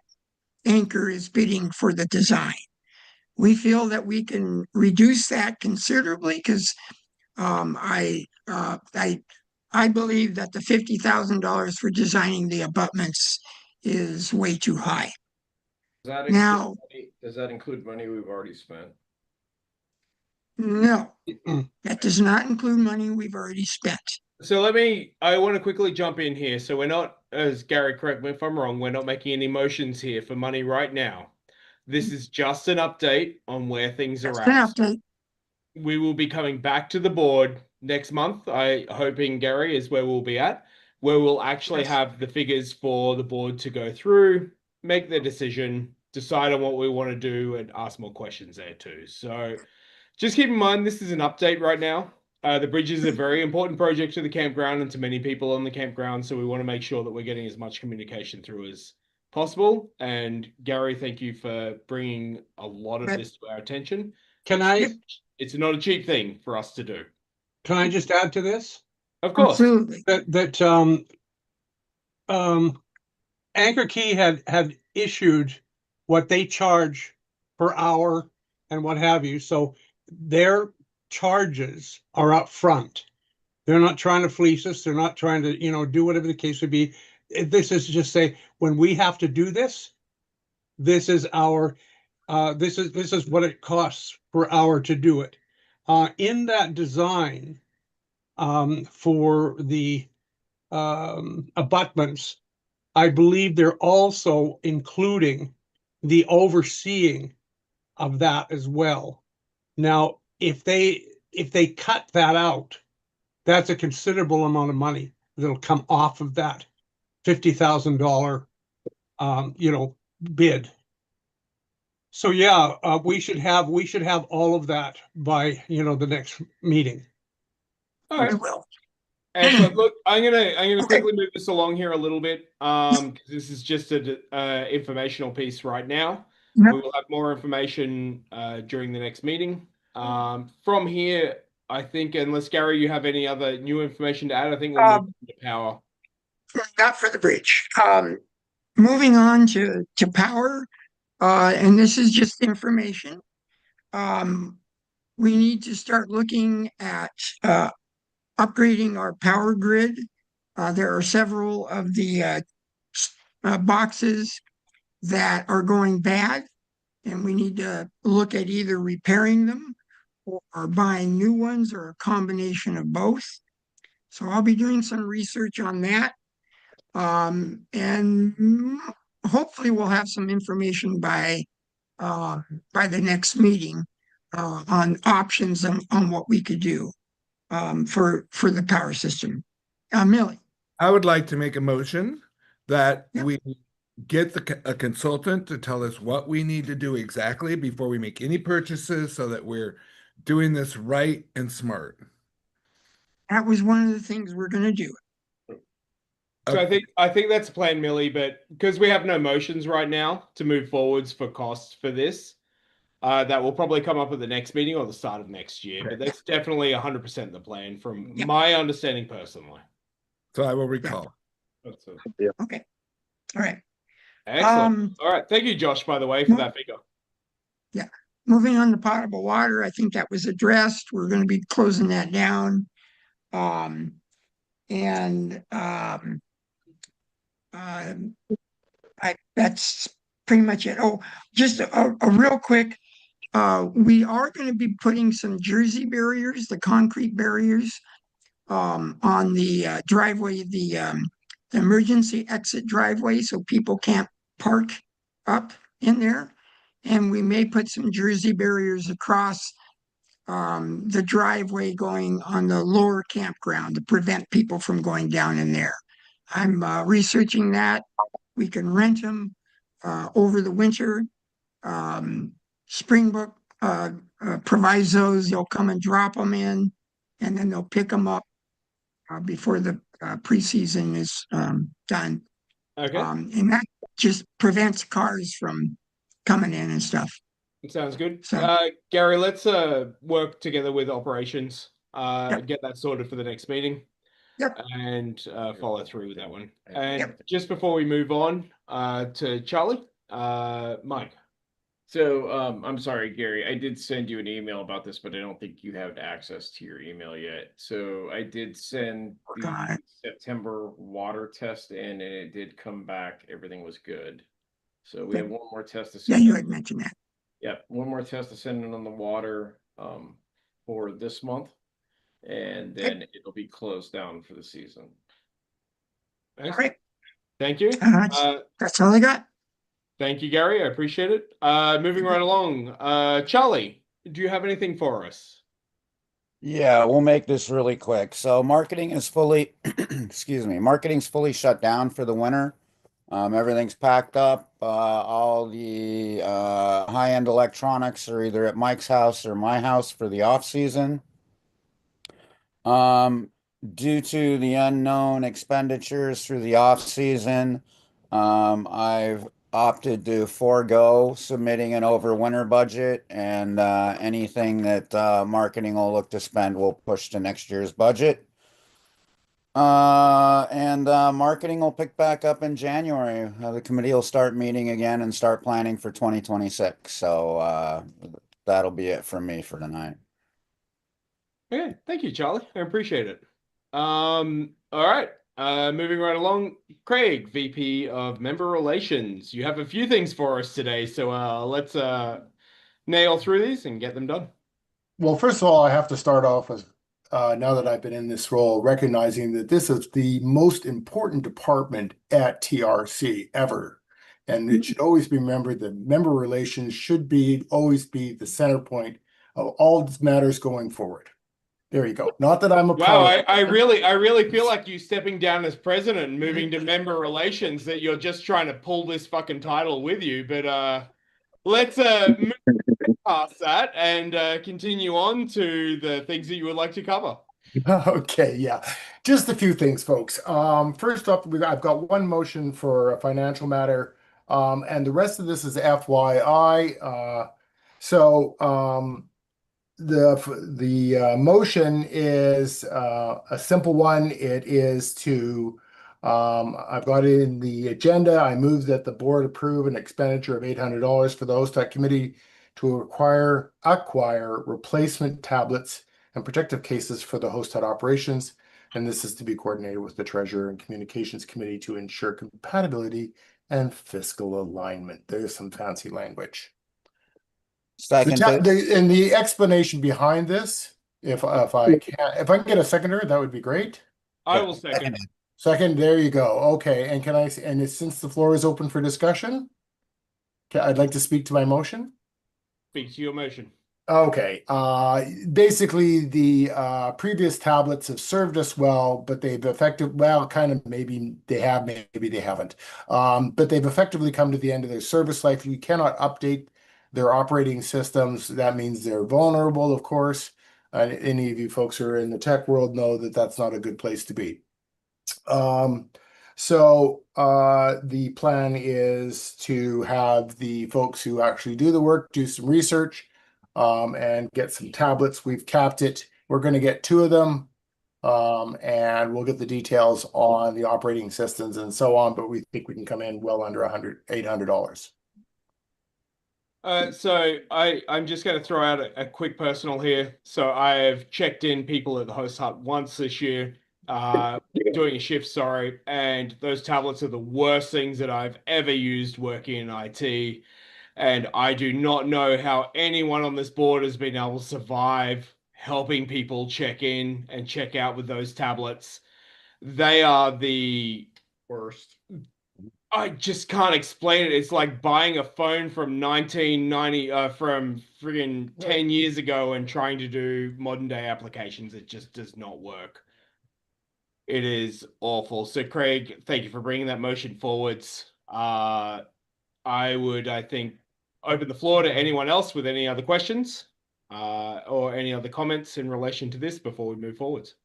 Anchor is bidding for the design. We feel that we can reduce that considerably because I believe that the $50,000 for designing the abutments is way too high. Does that include money we've already spent? No, that does not include money we've already spent. So I want to quickly jump in here. So we're not, as Gary, correct me if I'm wrong, we're not making any motions here for money right now. This is just an update on where things are at. We will be coming back to the board next month. Hoping, Gary, is where we'll be at, where we'll actually have the figures for the board to go through, make their decision, decide on what we want to do, and ask more questions there too. So just keep in mind, this is an update right now. The bridge is a very important project to the campground and to many people on the campground. So we want to make sure that we're getting as much communication through as possible. And Gary, thank you for bringing a lot of this to our attention. It's not a cheap thing for us to do. Can I just add to this? Of course. Absolutely. That Anchor Key had issued what they charge per hour and what have you. So their charges are up front. They're not trying to fleece us. They're not trying to, do whatever the case would be. This is just say, when we have to do this, this is our, this is what it costs per hour to do it. In that design, for the abutments, I believe they're also including the overseeing of that as well. Now, if they cut that out, that's a considerable amount of money that'll come off of that $50,000 bid. So yeah, we should have all of that by, the next meeting. All I right. will. Excellent. Look, I'm gonna Okay. quickly move this along here a little bit, because this is just a informational piece right now. Yep. We will have more information during the next meeting. From here, I think, unless Gary, you have any other new information to add, I think we'll move on to power. Not for the bridge. Moving on to power, and this is just information. We need to start looking at upgrading our power grid. There are several of the boxes that are going bad, and we need to look at either repairing them or buying new ones or a combination of both. So I'll be doing some research on that. And hopefully we'll have some information by the next meeting on options on what we could do for the power system. Millie. I would like to make a motion that Yep. we get a consultant to tell us what we need to do exactly before we make any purchases so that we're doing this right and smart. That was one of the things we're going to do. So I think that's a plan, Millie, but because we have no motions right now to move forwards for costs for this, that will probably come up at the next meeting or the start of next year. But that's definitely 100% the plan from my understanding personally. So I will recall. That's it. Okay. All right. Excellent. All right. Thank you, Josh, by the way, for that figure. Yeah. Moving on to potable water, I think that was addressed. We're going to be closing that down. That's pretty much it. Oh, just a real quick, we are going to be putting some Jersey barriers, the concrete barriers, on the driveway, the emergency exit driveway, so people can't park up in there. And we may put some Jersey barriers across the driveway going on the lower campground to prevent people from going down in there. I'm researching that. We can rent them over the winter. Springbrook provides those. They'll come and drop them in, and then they'll pick them up before the preseason is done. Okay. And that just prevents cars from coming in and stuff. Sounds good. So, Gary, let's work together with operations, get that sorted for the next meeting. Yep. And follow through with that one. And just before we move on to Charlie, Mike. So I'm sorry, Gary, I did send you an email about this, but I don't think you have access to your email yet. So I did send the September water test in, and it did come back. Everything was good. So we have one more test to send. Yeah, you had mentioned that. Yep, one more test to send in on the water for this month, and then it'll be closed down for the season. All right. Thank you. That's all I got. Thank you, Gary. I appreciate it. Moving right along. Charlie, do you have anything for us? Yeah, we'll make this really quick. So marketing is fully, excuse me, marketing's fully shut down for the winter. Everything's packed up. All the high-end electronics are either at Mike's house or my house for the off season. Due to the unknown expenditures through the off season, I've opted to forego submitting an over winter budget, and anything that marketing will look to spend will push to next year's budget. And marketing will pick back up in January. The committee will start meeting again and start planning for 2026. So that'll be it from me for tonight. Okay, thank you, Charlie. I appreciate it. All right. Moving right along, Craig, VP of Member Relations. You have a few things for us today, so let's nail through these and get them done. Well, first of all, I have to start off with, now that I've been in this role, recognizing that this is the most important department at TRC ever. And it should always be remembered that member relations should always be the center point of all matters going forward. There you go. Not that I'm a Wow, I really feel like you stepping down as president and moving to member relations, that you're just trying to pull this fucking title with you, but let's move past that and continue on to the things that you would like to cover. Okay, yeah. Just a few things, folks. First up, I've got one motion for a financial matter, and the rest of this is FYI. The motion is a simple one. It is to I've got it in the agenda. I move that the board approve an expenditure of $800 for the OSTAT committee to acquire replacement tablets and protective cases for the HostHUD operations. And this is to be coordinated with the Treasurer and Communications Committee to ensure compatibility and fiscal alignment. There's some fancy language. Second. And the explanation behind this, if I can get a seconder, that would be great. I will second. Second, there you go. Okay, and since the floor is open for discussion, I'd like to speak to my motion. Speak to your motion. Okay, basically the previous tablets have served us well, but they've maybe they have, maybe they haven't. But they've effectively come to the end of their service life. You cannot update their operating systems. That means they're vulnerable, of course. Any of you folks who are in the tech world know that that's not a good place to be. The plan is to have the folks who actually do the work do some research and get some tablets. We've capped it. We're going to get 2 of them, and we'll get the details on the operating systems and so on, but we think we can come in well under $800. So I'm just going to throw out a quick personal here. So I have checked in people at the host hut once this year, doing a shift, sorry, and those tablets are the worst things that I've ever used working in IT. And I do not know how anyone on this board has been able to survive helping people check in and check out with those tablets. They are the worst. I just can't explain it. It's like buying a phone from 1990, from friggin' 10 years ago and trying to do modern day applications. It just does not work. It is awful. So Craig, thank you for bringing that motion forwards. I think, open the floor to anyone else with any other questions, or any other comments in relation to this before we move forwards.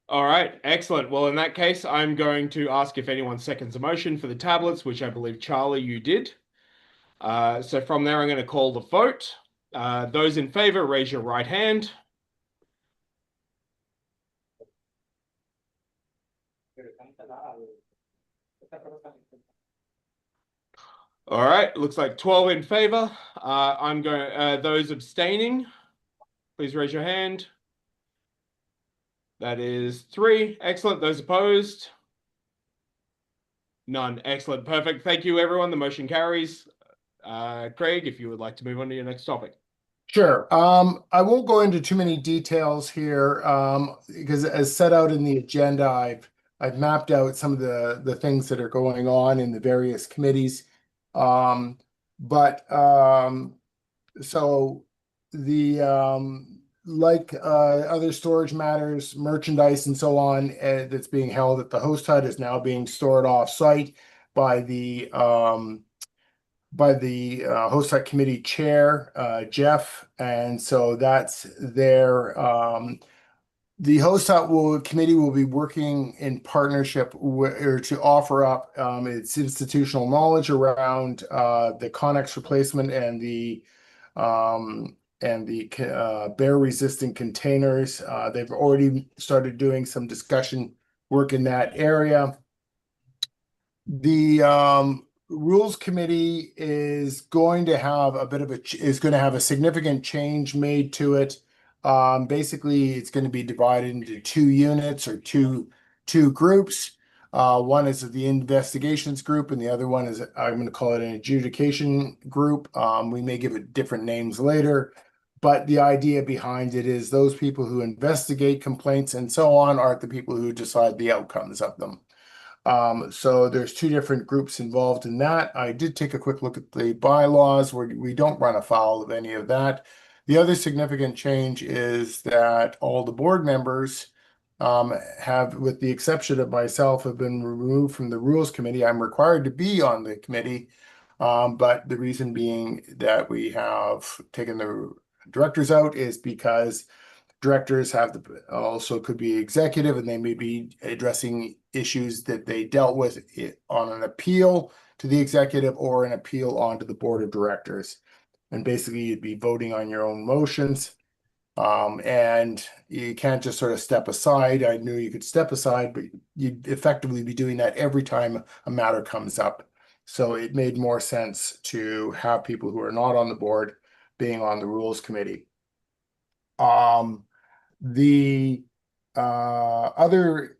All right, excellent. Well, in that case, I'm going to ask if anyone seconds a motion for the tablets, which I believe, Charlie, you did. So from there, I'm going to call the vote. Those in favor, raise your right hand. All right, looks like 12 in favor. Those abstaining, please raise your hand. That is 3. Excellent. Those opposed? None. Excellent. Perfect. Thank you, everyone. The motion carries. Craig, if you would like to move on to your next topic. Sure. I won't go into too many details here, because as set out in the agenda, I've mapped out some of the things that are going on in the various committees. Like other storage matters, merchandise and so on, that's being held at the host hut is now being stored off site by the host hut committee chair, Jeff, and so that's there. The host hut committee will be working in partnership to offer up its institutional knowledge around the Connex replacement and the bear resistant containers. They've already started doing some discussion work in that area. The rules committee is going to have a significant change made to it. Basically, it's going to be divided into 2 units or two groups. One is the investigations group, and the other one is, I'm going to call it an adjudication group. We may give it different names later, but the idea behind it is those people who investigate complaints and so on are the people who decide the outcomes of them. So there's 2 different groups involved in that. I did take a quick look at the bylaws where we don't run afoul of any of that. The other significant change is that all the board members have, with the exception of myself, have been removed from the Rules Committee. I'm required to be on the committee, but the reason being that we have taken the directors out is because directors have also could be executive, and they may be addressing issues that they dealt with on an appeal to the executive or an appeal onto the board of directors. And basically you'd be voting on your own motions. And you can't just sort of step aside. I knew you could step aside, but you'd effectively be doing that every time a matter comes up. So it made more sense to have people who are not on the board being on the Rules Committee. The other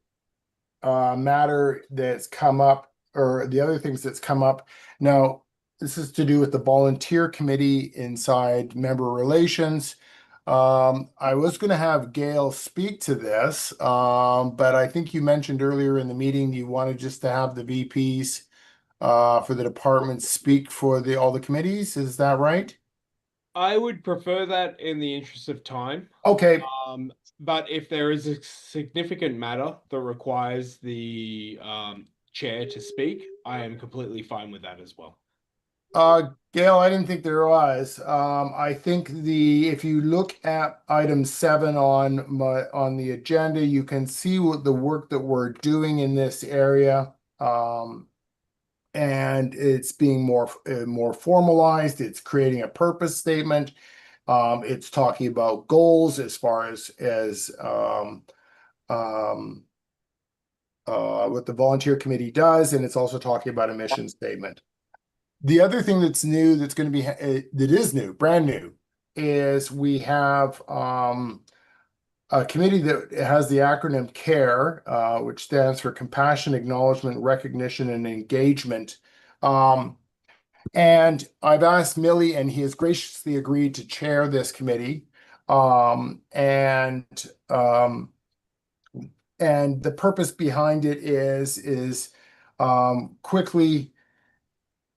matter that's come up, or the other things that's come up now, this is to do with the volunteer committee inside member relations. I was going to have Gail speak to this, but I think you mentioned earlier in the meeting you wanted just to have the VPs for the departments speak for all the committees. Is that right? I would prefer that in the interest of time. Okay. But if there is a significant matter that requires the chair to speak, I am completely fine with that as well. Gail, I didn't think there was. I think if you look at item 7 on the agenda, you can see what the work that we're doing in this area. And it's being more formalized. It's creating a purpose statement. It's talking about goals as far as what the volunteer committee does, and it's also talking about a mission statement. The other thing that's new, that's going to be that is new, brand new, is we have a committee that has the acronym CARE, which stands for Compassion, Acknowledgement, Recognition, and Engagement. And I've asked Millie, and he has graciously agreed to chair this committee. And the purpose behind it is quickly.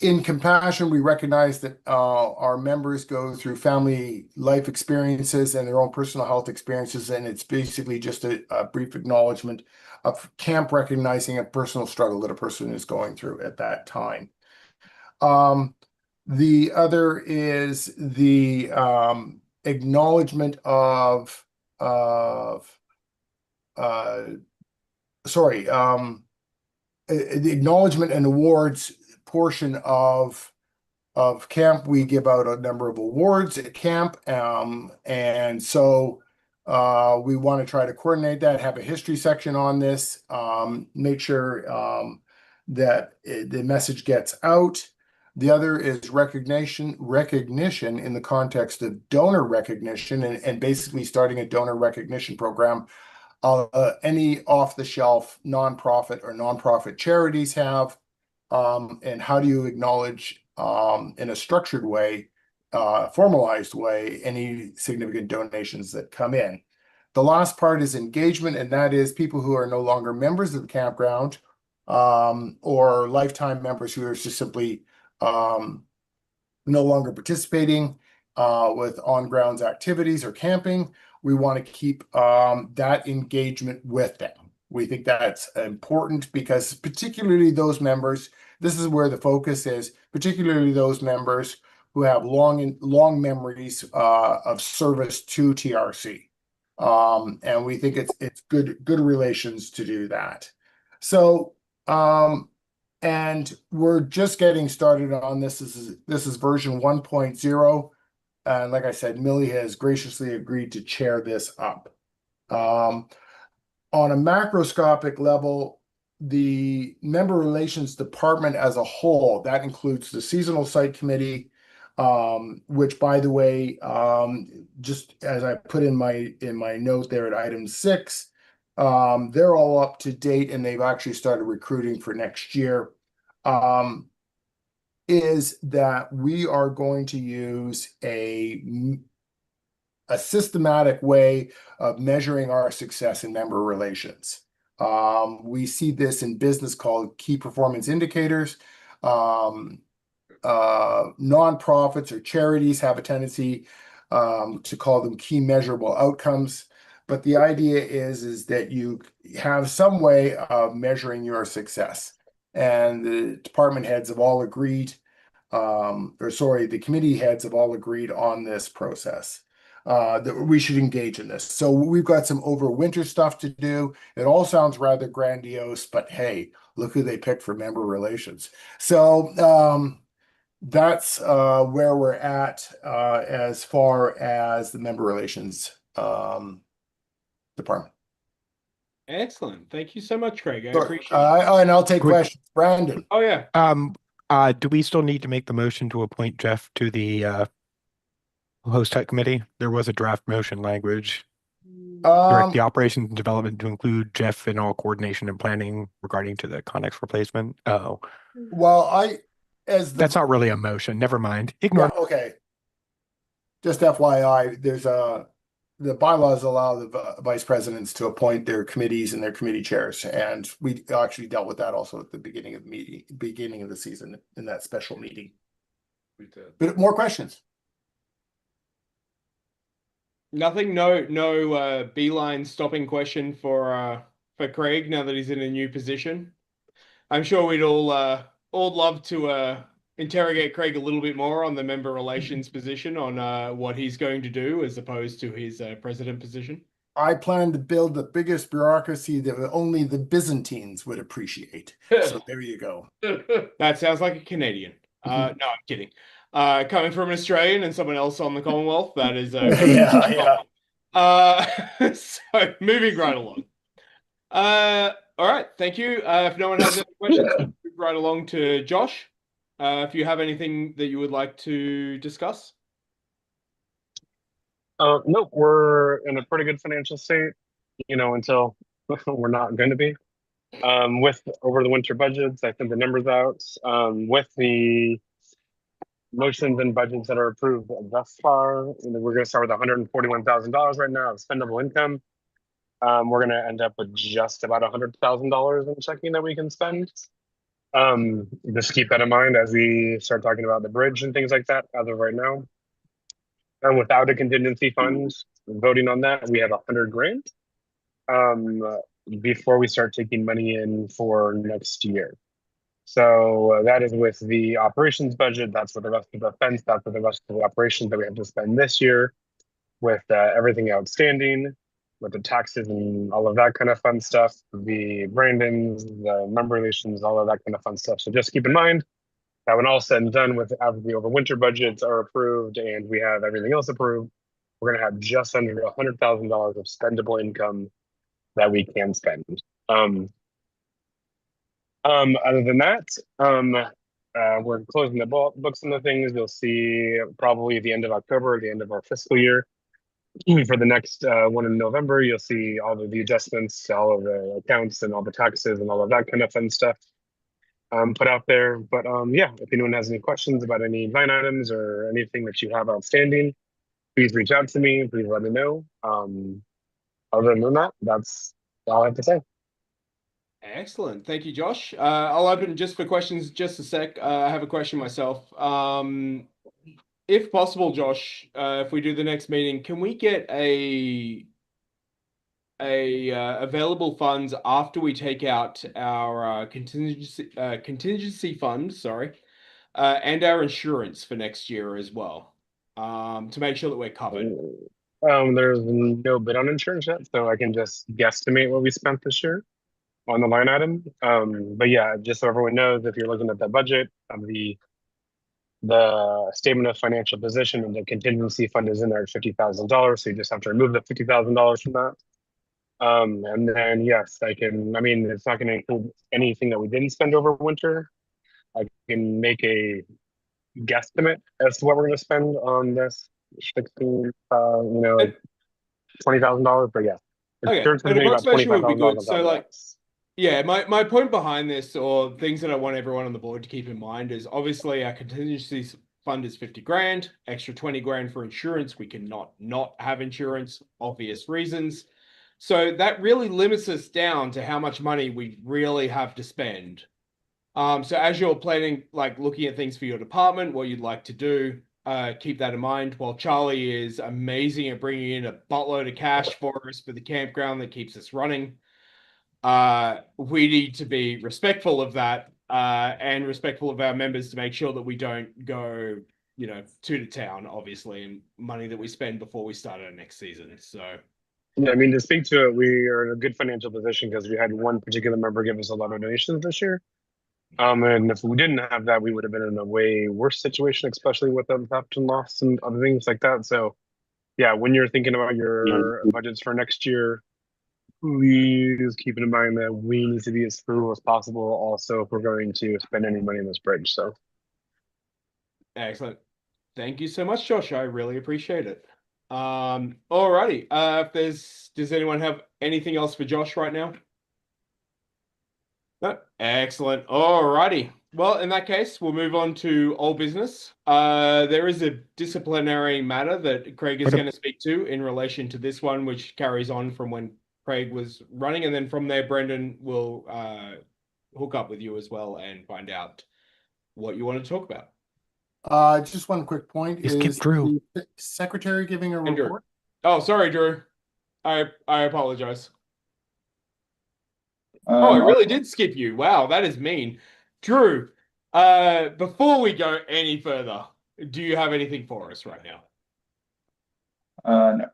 In Compassion, we recognize that our members go through family life experiences and their own personal health experiences, and it's basically just a brief acknowledgement of CAMP recognizing a personal struggle that a person is going through at that time. The acknowledgement the acknowledgement and awards portion of camp. We give out a number of awards at camp, and so we want to try to coordinate that, have a history section on this, make sure that the message gets out. The other is recognition in the context of donor recognition, and basically starting a donor recognition program. Any off-the-shelf nonprofit charities have, and how do you acknowledge in a structured way, formalized way, any significant donations that come in. The last part is engagement, and that is people who are no longer members of the campground, or lifetime members who are just simply no longer participating with on-grounds activities or camping. We want to keep that engagement with them. We think that's important because particularly those members, this is where the focus is, particularly those members who have long memories of service to TRC. And we think it's good relations to do that. So, and we're just getting started on this. This is version 1.0. And like I said, Millie has graciously agreed to chair this up. On a macroscopic level, the member relations department as a whole, that includes the seasonal site committee, which, by the way, just as I put in my note there at item 6, they're all up to date and they've actually started recruiting for next year. Is that we are going to use a systematic way of measuring our success in member relations. We see this in business called key performance indicators. Nonprofits or charities have a tendency to call them key measurable outcomes. But the idea is that you have some way of measuring your success. And the department heads have all agreed, the committee heads have all agreed on this process. That we should engage in this. So we've got some overwinter stuff to do. It all sounds rather grandiose, but hey, look who they picked for member relations. So that's where we're at as far as the member relations department. Excellent. Thank you so much, Craig. I Sure. appreciate it. And I'll take Quick- questions. Brandon. Oh yeah. Do we still need to make the motion to appoint Jeff to the host tech committee? There was a draft motion language. Direct the operations and development to include Jeff in all coordination and planning regarding to the Connex replacement. Oh, Well, that's not really a motion. Never mind. Ignore. Yeah, okay. Just FYI, the bylaws allow the vice presidents to appoint their committees and their committee chairs, and we actually dealt with that also at the beginning of the season in that special meeting. But more questions? Nothing. No beeline stopping question for Craig now that he's in a new position. I'm sure we'd all love to interrogate Craig a little bit more on the member relations position, on what he's going to do as opposed to his president position. I plan to build the biggest bureaucracy that only the Byzantines would appreciate. So there you go. That sounds like a Canadian. No, I'm kidding. Coming from an Australian and someone else on the Commonwealth, that is Yeah. So moving right along. All right, thank you. If no one has any questions, move right along to Josh. If you have anything that you would like to discuss. Nope, we're in a pretty good financial state, until we're not going to be. With over the winter budgets, I sent the numbers out. With the motions and budgets that are approved thus far, we're going to start with $141,000 right now of spendable income. We're going to end up with just about $100,000 in checking that we can spend. Just keep that in mind as we start talking about the bridge and things like that as of right now. And without a contingency fund, voting on that, we have $100,000 before we start taking money in for next year. So that is with the operations budget. That's with the rest of the fence. That's with the rest of the operations that we have to spend this year, with everything outstanding, with the taxes and all of that kind of fun stuff, the Brandons, the member relations, all of that kind of fun stuff. So just keep in mind that when all said and done, with after the overwinter budgets are approved and we have everything else approved, we're going to have just under $100,000 of spendable income that we can spend. Other than that, we're closing the books on the things. You'll see probably the end of October, the end of our fiscal year. For the next one in November, you'll see all of the adjustments to all of the accounts and all the taxes and all of that kind of fun stuff put out there. But yeah, if anyone has any questions about any line items or anything that you have outstanding, please reach out to me. Please let me know. Other than that, that's all I have to say. Excellent. Thank you, Josh. I'll open just for questions just a sec. I have a question myself. If possible, Josh, if we do the next meeting, can we get available funds after we take out our contingency fund, and our insurance for next year as well, to make sure that we're covered? There's no bid on insurance yet, so I can just guesstimate what we spent this year on the line item. But yeah, just so everyone knows, if you're looking at the budget of the statement of financial position, and the contingency fund is in there at $50,000, so you just have to remove the $50,000 from that. And then yes, it's not going to include anything that we didn't spend over winter. I can make a guesstimate as to what we're going to spend on this $20,000, but yeah. Okay, Insurance is gonna be about approximation would be $25,000 good. on So top of like, that. yeah, my point behind this, or things that I want everyone on the board to keep in mind, is obviously our contingency fund is $50,000, extra $20,000 for insurance. We cannot not have insurance, obvious reasons. So that really limits us down to how much money we really have to spend. So as you're planning, like looking at things for your department, what you'd like to do, keep that in mind. While Charlie is amazing at bringing in a buttload of cash for us for the campground that keeps us running, we need to be respectful of that and respectful of our members to make sure that we don't go, to town, obviously, and money that we spend before we start our next season. So, Yeah, I mean, to speak to it, we are in a good financial position because we had one particular member give us a lot of donations this year. And if we didn't have that, we would have been in a way worse situation, especially with the theft and loss and other things like that. So, yeah, when you're thinking about your budgets for next year, please keep in mind that we need to be as frugal as possible. Also, if we're going to spend any money on this bridge, so excellent. Thank you so much, Josh. I really appreciate it. Alrighty. Does anyone have anything else for Josh right now? No? Excellent. Alrighty. Well, in that case, we'll move on to old business. There is a disciplinary matter that Craig is going to speak to in relation to this one, which carries on from when Craig was running, and then from there, Brendan will hook up with you as well and find out what you want to talk about. Just one quick point. Just keep Is Drew. the secretary giving a And Drew. report? Oh, sorry, Drew. I apologize. Oh, I really did skip you. Wow, that is mean. Drew, before we go any further, do you have anything for us right now? No.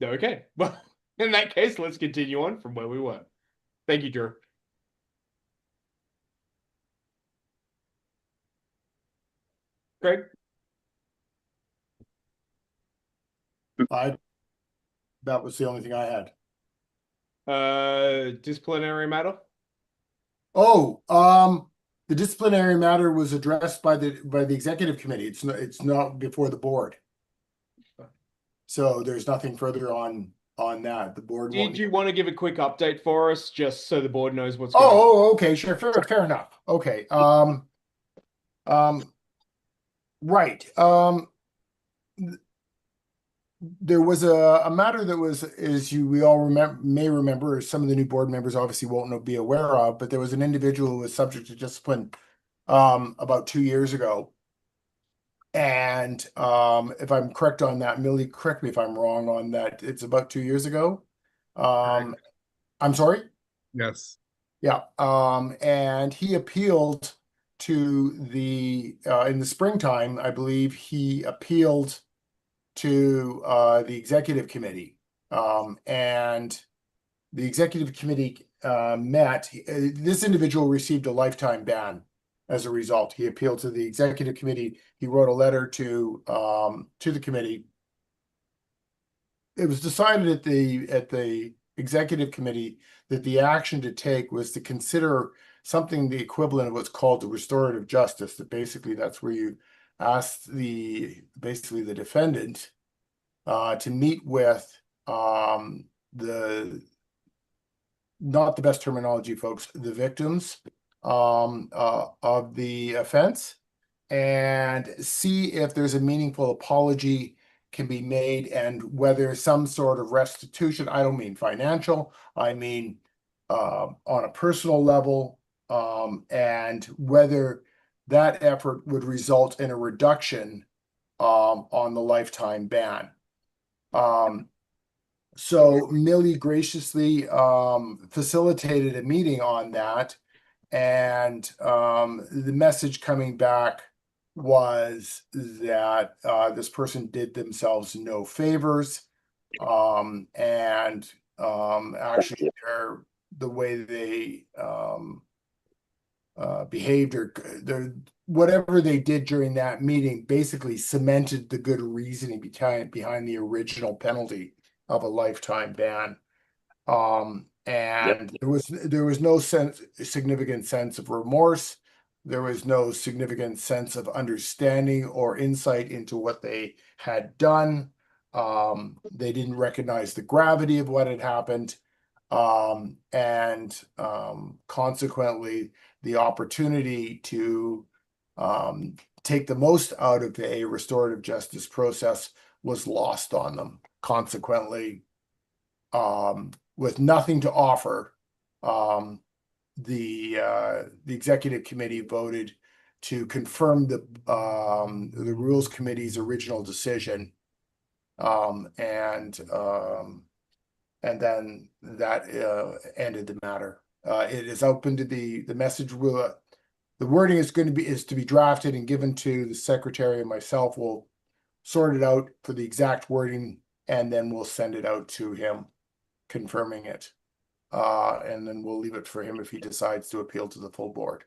Okay. Well, in that case, let's continue on from where we were. Thank you, Drew. Craig? That was the only thing I had. Disciplinary matter? Oh, the disciplinary matter was addressed by the executive committee. It's not before the board. So there's nothing further on that. The board won't. Did you want to give a quick update for us, just so the board knows what's going on? Oh, okay, sure, fair enough. Okay. Right. There was a matter that was, we all may remember, or some of the new board members obviously won't be aware of, but there was an individual who was subject to discipline about 2 years ago. And if I'm correct on that, Millie, correct me if I'm wrong on that. It's about 2 years ago. I'm sorry? Yes. Yeah. And he appealed to in the springtime, I believe he appealed to the executive committee. And the executive committee met. This individual received a lifetime ban as a result. He appealed to the executive committee. He wrote a letter to the committee. It was decided at the executive committee that the action to take was to consider something the equivalent of what's called the restorative justice. That basically that's where you ask the defendant to meet with not the best terminology, folks, the victims of the offense, and see if there's a meaningful apology can be made and whether some sort of restitution, I don't mean financial, I mean on a personal level, and whether that effort would result in a reduction on the lifetime ban. So Millie graciously facilitated a meeting on that, and the message coming back was that this person did themselves no favors, and actually the way they behaved, or whatever they did during that meeting basically cemented the good reasoning behind the original penalty of a lifetime ban. And there was no significant sense of remorse. There was no significant sense of understanding or insight into what they had done. They didn't recognize the gravity of what had happened. And consequently, the opportunity to take the most out of a restorative justice process was lost on them. Consequently, with nothing to offer, the executive committee voted to confirm the Rules Committee's original decision. And then that ended the matter. It is open to the message will, the wording is to be drafted and given to the secretary, and myself will sort it out for the exact wording, and then we'll send it out to him confirming it. And then we'll leave it for him if he decides to appeal to the full board.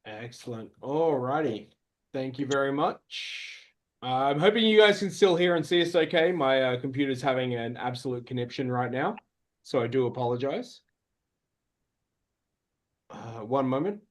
Excellent. Alrighty. Thank you very much. I'm hoping you guys can still hear and see us okay. My computer's having an absolute conniption right now, so I do apologize. One moment.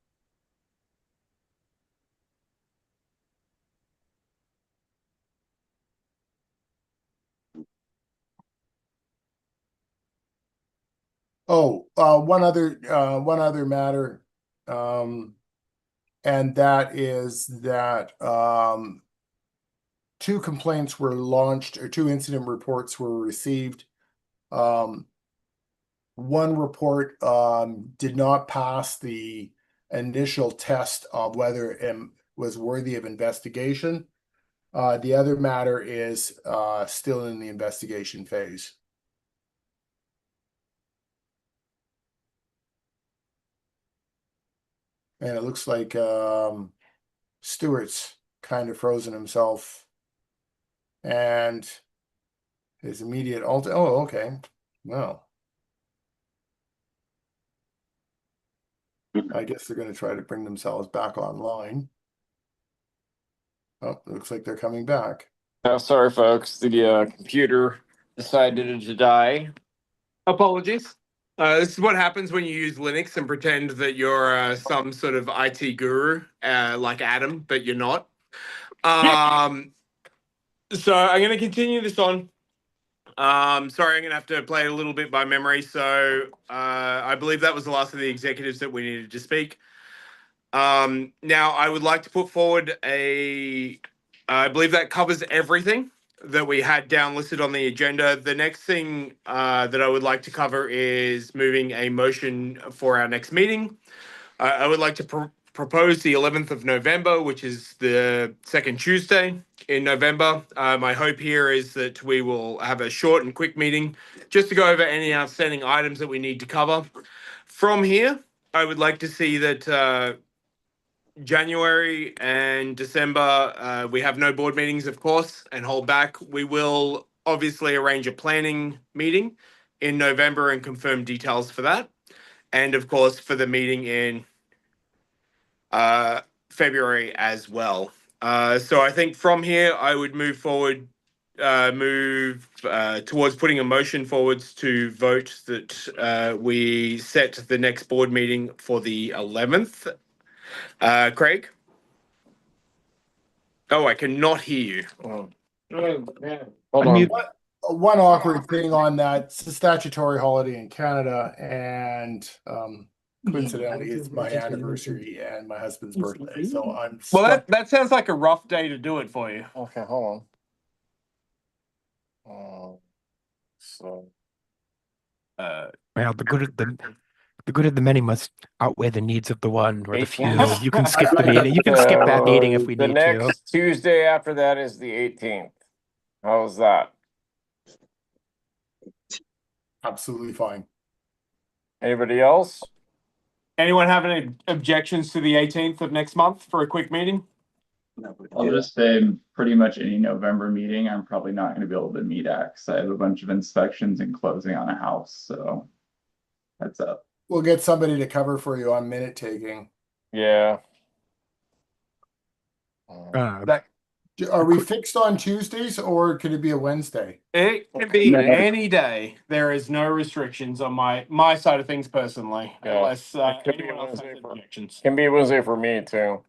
Oh, one other matter, and that is that two complaints were launched, or two incident reports were received. One report did not pass the initial test of whether it was worthy of investigation. The other matter is still in the investigation phase. And it looks like Stewart's kind of frozen himself. And his immediate oh, okay. Well, I guess they're going to try to bring themselves back online. Oh, looks like they're coming back. Oh, sorry, folks. The computer decided to die. Apologies. This is what happens when you use Linux and pretend that you're some sort of IT guru, like Adam, but you're not. So I'm going to continue this on. Sorry, I'm going to have to play a little bit by memory. So I believe that was the last of the executives that we needed to speak. Now, I would like to put forward I believe that covers everything that we had down listed on the agenda. The next thing that I would like to cover is moving a motion for our next meeting. I would like to propose the 11th of November, which is the second Tuesday in November. My hope here is that we will have a short and quick meeting just to go over any outstanding items that we need to cover. From here, I would like to see that January and December, we have no board meetings, of course, and hold back. We will obviously arrange a planning meeting in November and confirm details for that. And of course, for the meeting in February as well. So I think from here, I would move forward, towards putting a motion forwards to vote that we set the next board meeting for the 11th. Craig? Oh, I cannot hear you. Oh, hold on. Unmute. One awkward thing on that, it's a statutory holiday in Canada, and coincidentally, it's my anniversary and my husband's birthday, so I'm Well, that sounds like a rough day to do it for you. Okay, hold on. So Well, the good of the many must outweigh the needs of the one or the few. 18th. You can skip the meeting. You can skip that meeting if we the need next to. Tuesday after that is the 18th. How's that? absolutely fine. Anybody else? Anyone have any objections to the 18th of next month for a quick meeting? I'll just say pretty much any November meeting, I'm probably not going to be able to meet at because I have a bunch of inspections and closing on a house. So heads up. We'll get somebody to cover for you on minute taking. Yeah. Are we fixed on Tuesdays, or could it be a Wednesday? It can be any day. There is no restrictions on my side of things personally, Yeah. unless It could be anyone else has Wednesday for- objections. Can be Wednesday for me too.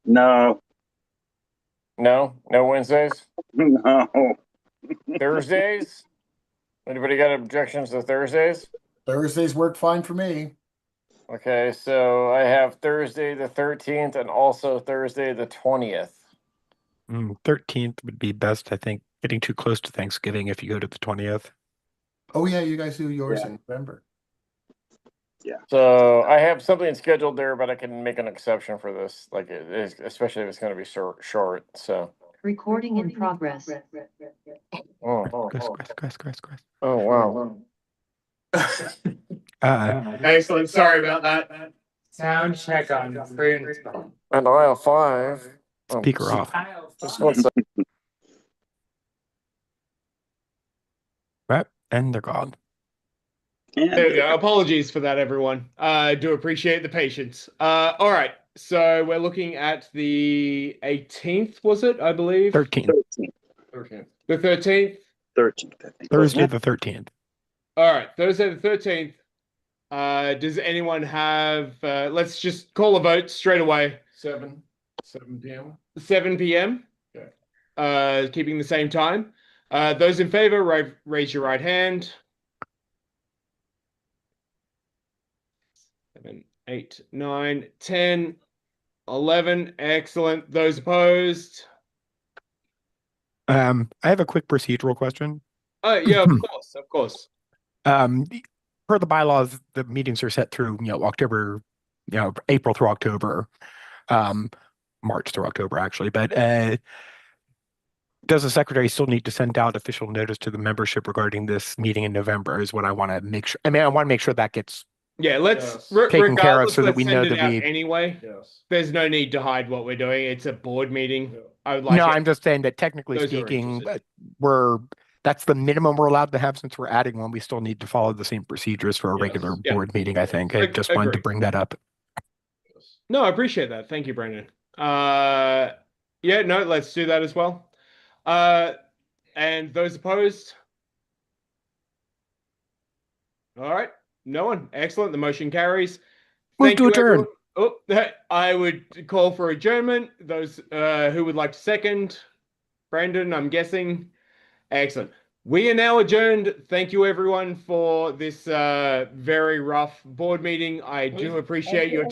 No, No Wednesdays. no. Thursdays. Anybody got objections to Thursdays? Thursdays work fine for me. Okay, so I have Thursday the 13th and also Thursday the 20th. 13th would be best, I think. Getting too close to Thanksgiving if you go to the 20th. Oh yeah, you guys do yours Yeah. in November. Yeah. So I have something scheduled there, but I can make an exception for this, especially if it's going to be short. So. Recording in progress. Oh, Chris. oh wow. Excellent. Sorry about that. Sound check on screen. And aisle 5. Speaker off. Just 1 second. Right, and they're gone. There we go. Apologies for that, everyone. I do appreciate the patience. All right. So we're looking at the 18th, was it? I believe. 13th. 13th. The 13th. 13th, I think. Thursday the 13th. All right. Thursday the 13th. Does anyone have? Let's just call a vote straight away. 7 p.m. 7 p.m. Okay. Keeping the same time. Those in favor, raise your right hand. 7, 8, 9, 10, 11. Excellent. Those opposed? I have a quick procedural question. Yeah, of course, of course. Per the bylaws, the meetings are set through, October, April through October, March through October, actually. But does the secretary still need to send out official notice to the membership regarding this meeting in November? Is what I want to make sure. I mean, I want to make sure that gets Let's taken care of regardless, so that let's we know send it that out we. anyway. Yes. There's no need to hide what we're doing. It's a board meeting. Yeah. I would like No, it. I'm just saying that technically Those who are speaking, interested. that's the minimum we're allowed to have since we're adding one. We still need to follow the same procedures for a Yes. regular Yeah. board meeting, I think. I just wanted to Agree. bring that up. No, I appreciate that. Thank you, Brandon. Yeah, no, let's do that as well. And those opposed? All right. No one. Excellent. The motion carries. Move Thank to you, adjourn. everyone. Oh, I would call for adjournment. Those who would like to second. Brandon, I'm guessing. Excellent. We are now adjourned. Thank you, everyone, for this very rough board meeting. I do appreciate your